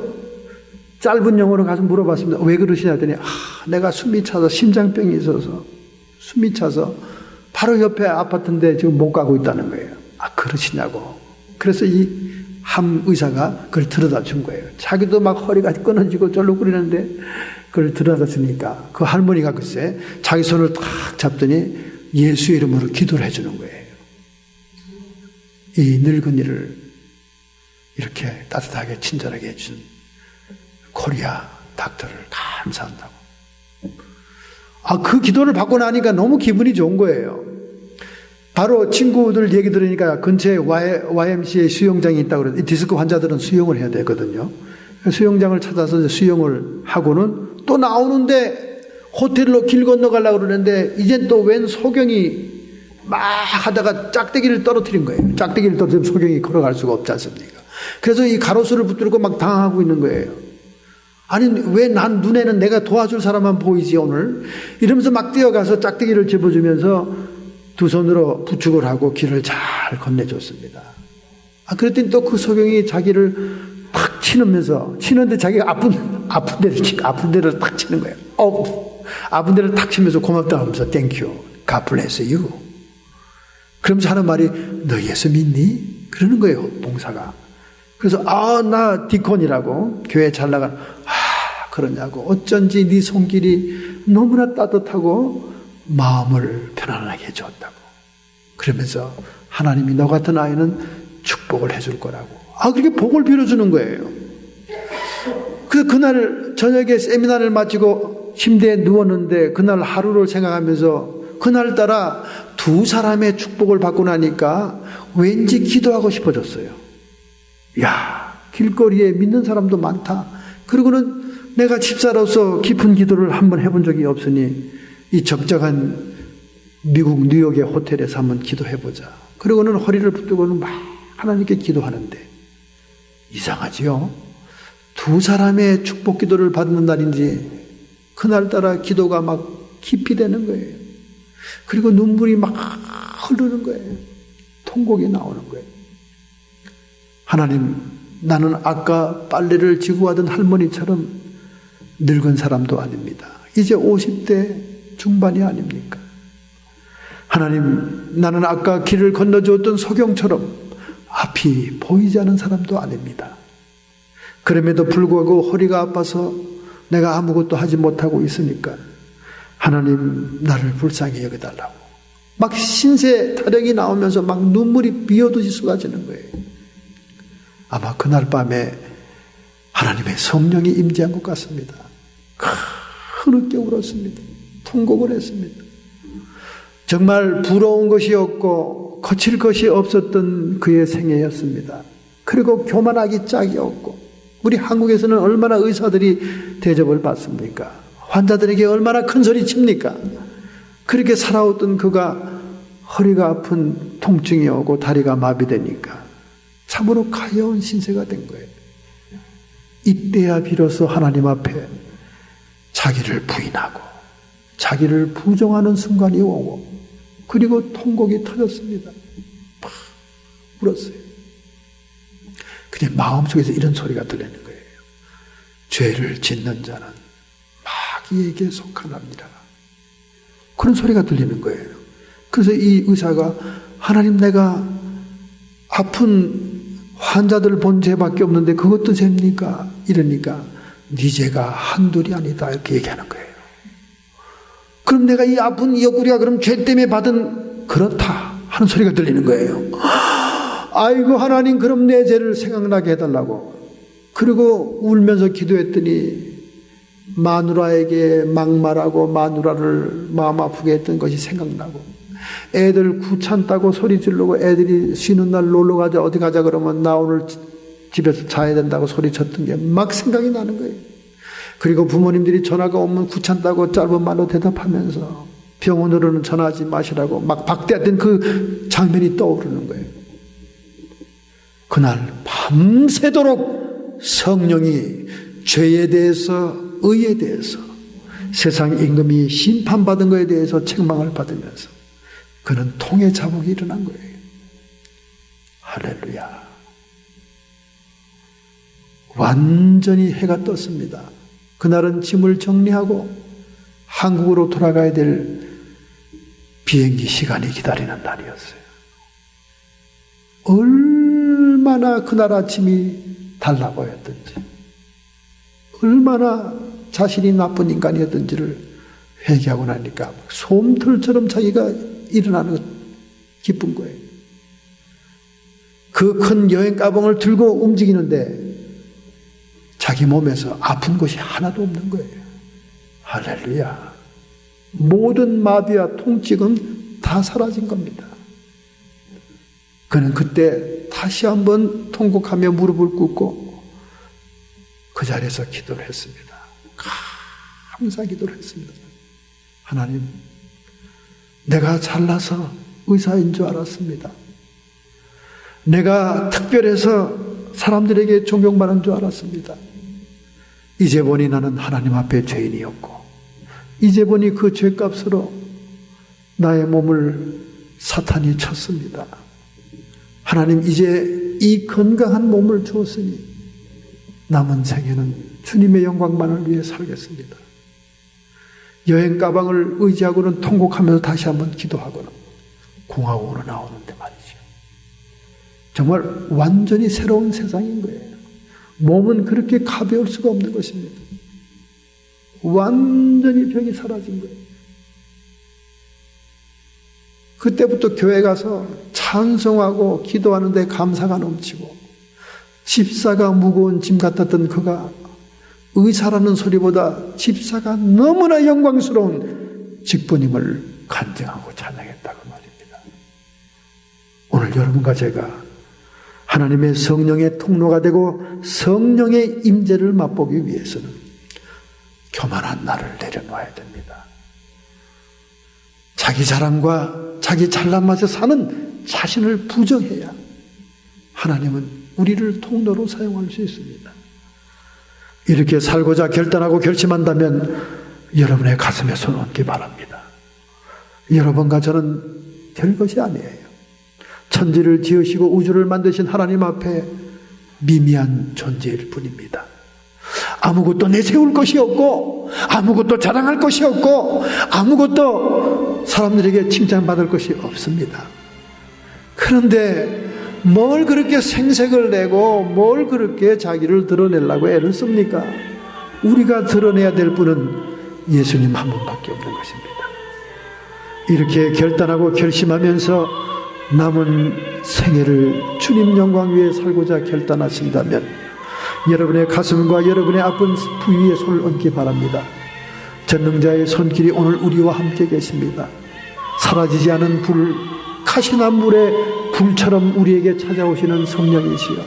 짧은 영어로 가서 물어봤습니다. 왜 그러시냐 했더니 내가 숨이 차서 심장병이 있어서 숨이 차서 바로 옆에 아파트인데 지금 못 가고 있다는 거예요. 그러시냐고. 그래서 이 함 의사가 그걸 들여다 준 거예요. 자기도 막 허리가 끊어지고 쩔룩거리는데 그걸 들여다 주니까 그 할머니가 글쎄 자기 손을 탁 잡더니 예수 이름으로 기도를 해주는 거예요. 이 늙은이를 이렇게 따뜻하게 친절하게 해준 코리아 닥터를 감사한다고. 그 기도를 받고 나니까 너무 기분이 좋은 거예요. 바로 친구들 얘기 들으니까 근처에 YMCA 수영장이 있다고 그래서 이 디스크 환자들은 수영을 해야 되거든요. 수영장을 찾아서 수영을 하고는 또 나오는데 호텔로 길 건너가려고 그러는데 이젠 또 웬 소경이 막 하다가 짝대기를 떨어뜨린 거예요. 짝대기를 떨어뜨리면 소경이 걸어갈 수가 없지 않습니까? 그래서 이 가로수를 붙들고 막 당하고 있는 거예요. 아니 왜 난 눈에는 내가 도와줄 사람만 보이지 오늘? 이러면서 막 뛰어가서 짝대기를 집어주면서 두 손으로 부축을 하고 길을 잘 건네줬습니다. 그랬더니 또 그 소경이 자기를 탁 치는데 자기가 아픈 데를 탁 치는 거예요. 아픈 데를 탁 치면서 고맙다 하면서 Thank you, God bless you. 그러면서 하는 말이 너 예수 믿니? 그러는 거예요, 봉사가. 그래서 나 디콘이라고 교회 잘 나가는 그러냐고. 어쩐지 네 손길이 너무나 따뜻하고 마음을 편안하게 해줬다고. 그러면서 하나님이 너 같은 아이는 축복을 해줄 거라고. 그렇게 복을 빌어주는 거예요. 그래서 그날 저녁에 세미나를 마치고 침대에 누웠는데 그날 하루를 생각하면서 그날따라 두 사람의 축복을 받고 나니까 왠지 기도하고 싶어졌어요. 길거리에 믿는 사람도 많다. 그리고는 내가 집사로서 깊은 기도를 한번 해본 적이 없으니 이 적적한 미국 뉴욕의 호텔에서 한번 기도해보자. 그리고는 허리를 붙들고는 막 하나님께 기도하는데 이상하지요? 두 사람의 축복 기도를 받는 날인지 그날따라 기도가 막 깊이 되는 거예요. 그리고 눈물이 막 흐르는 거예요. 통곡이 나오는 거예요. 하나님, 나는 아까 빨래를 지고 하던 할머니처럼 늙은 사람도 아닙니다. 이제 50대 중반이 아닙니까? 하나님, 나는 아까 길을 건너주었던 소경처럼 앞이 보이지 않은 사람도 아닙니다. 그럼에도 불구하고 허리가 아파서 내가 아무것도 하지 못하고 있으니까 하나님, 나를 불쌍히 여겨달라고. 막 신세 타령이 나오면서 막 눈물이 비오듯이 쏟아지는 거예요. 아마 그날 밤에 하나님의 성령이 임재한 것 같습니다. 흐느껴 울었습니다. 통곡을 했습니다. 정말 부러운 것이 없고 거칠 것이 없었던 그의 생애였습니다. 그리고 교만하기 짝이 없고, 우리 한국에서는 얼마나 의사들이 대접을 받습니까? 환자들에게 얼마나 큰 소리 칩니까? 그렇게 살아오던 그가 허리가 아픈 통증이 오고 다리가 마비되니까 참으로 가여운 신세가 된 거예요. 이때야 비로소 하나님 앞에 자기를 부인하고 자기를 부정하는 순간이 오고, 그리고 통곡이 터졌습니다. 막 울었어요. 그냥 마음속에서 이런 소리가 들리는 거예요. 죄를 짓는 자는 마귀에게 속하나니라. 그런 소리가 들리는 거예요. 그래서 이 의사가 하나님, 내가 아픈 환자들 본 죄밖에 없는데 그것도 죄입니까? 이러니까 네 죄가 한둘이 아니다, 이렇게 얘기하는 거예요. 그럼 내가 이 아픈 이 옆구리가 그럼 죄 때문에 받은, 그렇다 하는 소리가 들리는 거예요. 아이고 하나님, 그럼 내 죄를 생각나게 해달라고. 그리고 울면서 기도했더니 마누라에게 막말하고 마누라를 마음 아프게 했던 것이 생각나고, 애들 귀찮다고 소리 지르고 애들이 쉬는 날 놀러 가자, 어디 가자 그러면 나 오늘 집에서 자야 된다고 소리쳤던 게 막 생각이 나는 거예요. 그리고 부모님들이 전화가 오면 귀찮다고 짧은 말로 대답하면서 병원으로는 전화하지 마시라고 막 박대했던 그 장면이 떠오르는 거예요. 그날 밤새도록 성령이 죄에 대해서, 의에 대해서, 세상 임금이 심판받은 것에 대해서 책망을 받으면서 그는 통의 자복이 일어난 거예요. 할렐루야. 완전히 해가 떴습니다. 그날은 짐을 정리하고 한국으로 돌아가야 될 비행기 시간이 기다리는 날이었어요. 얼마나 그날 아침이 달라 보였던지, 얼마나 자신이 나쁜 인간이었던지를 회개하고 나니까 솜털처럼 자기가 일어나는 것 기쁜 거예요. 그 큰 여행 가방을 들고 움직이는데 자기 몸에서 아픈 곳이 하나도 없는 거예요. 할렐루야. 모든 마비와 통증은 다 사라진 겁니다. 그는 그때 다시 한번 통곡하며 무릎을 꿇고 그 자리에서 기도를 했습니다. 감사 기도를 했습니다. 하나님, 내가 잘나서 의사인 줄 알았습니다. 내가 특별해서 사람들에게 존경받는 줄 알았습니다. 이제 보니 나는 하나님 앞에 죄인이었고, 이제 보니 그 죄값으로 나의 몸을 사탄이 쳤습니다. 하나님, 이제 이 건강한 몸을 주었으니 남은 생에는 주님의 영광만을 위해 살겠습니다. 여행 가방을 의지하고는 통곡하면서 다시 한번 기도하거나 공항으로 나오는데 말이죠. 정말 완전히 새로운 세상인 거예요. 몸은 그렇게 가벼울 수가 없는 것입니다. 완전히 병이 사라진 거예요. 그때부터 교회 가서 찬송하고 기도하는데 감사가 넘치고, 집사가 무거운 짐 같았던 그가 의사라는 소리보다 집사가 너무나 영광스러운 직분임을 간증하고 찬양했다고 말입니다. 오늘 여러분과 제가 하나님의 성령의 통로가 되고 성령의 임재를 맛보기 위해서는 교만한 나를 내려놓아야 됩니다. 자기 자랑과 자기 잘난 맛에 사는 자신을 부정해야 하나님은 우리를 통로로 사용할 수 있습니다. 이렇게 살고자 결단하고 결심한다면 여러분의 가슴에 손 얹기 바랍니다. 여러분과 저는 될 것이 아니에요. 천지를 지으시고 우주를 만드신 하나님 앞에 미미한 존재일 뿐입니다. 아무것도 내세울 것이 없고, 아무것도 자랑할 것이 없고, 아무것도 사람들에게 칭찬받을 것이 없습니다. 그런데 뭘 그렇게 생색을 내고 뭘 그렇게 자기를 드러내려고 애를 씁니까? 우리가 드러내야 될 분은 예수님 한 분밖에 없는 것입니다. 이렇게 결단하고 결심하면서 남은 생애를 주님 영광 위에 살고자 결단하신다면 여러분의 가슴과 여러분의 아픈 부위에 손을 얹기 바랍니다. 전능자의 손길이 오늘 우리와 함께 계십니다. 사라지지 않은 불, 가시난 물의 불처럼 우리에게 찾아오시는 성령이시여,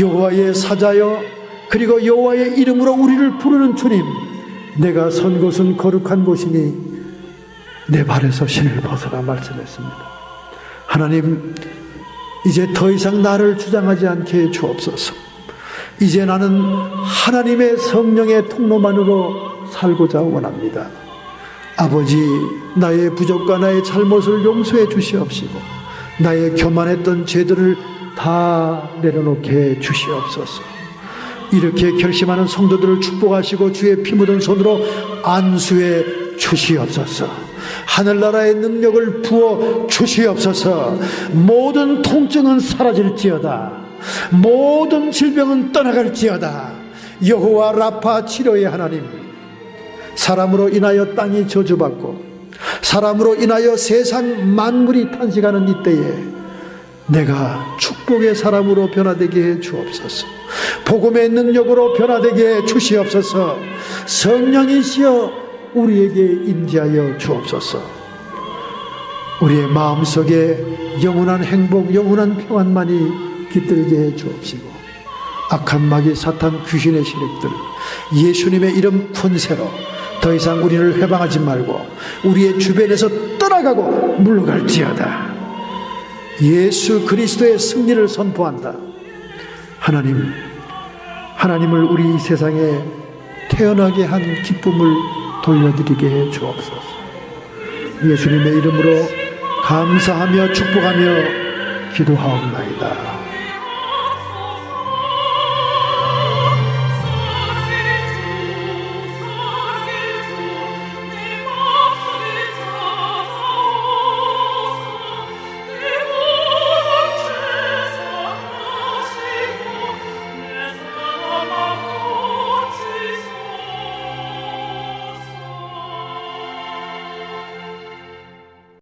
여호와의 사자여, 그리고 여호와의 이름으로 우리를 부르는 주님, 내가 선 곳은 거룩한 곳이니 내 발에서 신을 벗어라 말씀했습니다. 하나님, 이제 더 이상 나를 주장하지 않게 해 주옵소서. 이제 나는 하나님의 성령의 통로만으로 살고자 원합니다. 아버지, 나의 부족과 나의 잘못을 용서해 주시옵시고 나의 교만했던 죄들을 다 내려놓게 주시옵소서. 이렇게 결심하는 성도들을 축복하시고 주의 피 묻은 손으로 안수해 주시옵소서. 하늘나라의 능력을 부어 주시옵소서. 모든 통증은 사라질지어다. 모든 질병은 떠나갈지어다. 여호와 라파 치료의 하나님, 사람으로 인하여 땅이 저주받고 사람으로 인하여 세상 만물이 탄식하는 이때에 내가 축복의 사람으로 변화되게 해 주옵소서. 복음의 능력으로 변화되게 해 주시옵소서. 성령이시여 우리에게 임재하여 주옵소서. 우리의 마음속에 영원한 행복, 영원한 평안만이 깃들게 해 주옵시고 악한 마귀 사탄 귀신의 세력들 예수님의 이름 권세로 더 이상 우리를 회방하지 말고 우리의 주변에서 떠나가고 물러갈지어다. 예수 그리스도의 승리를 선포한다. 하나님을 우리 세상에 태어나게 한 기쁨을 돌려드리게 해 주옵소서. 예수님의 이름으로 감사하며 축복하며 기도하옵나이다.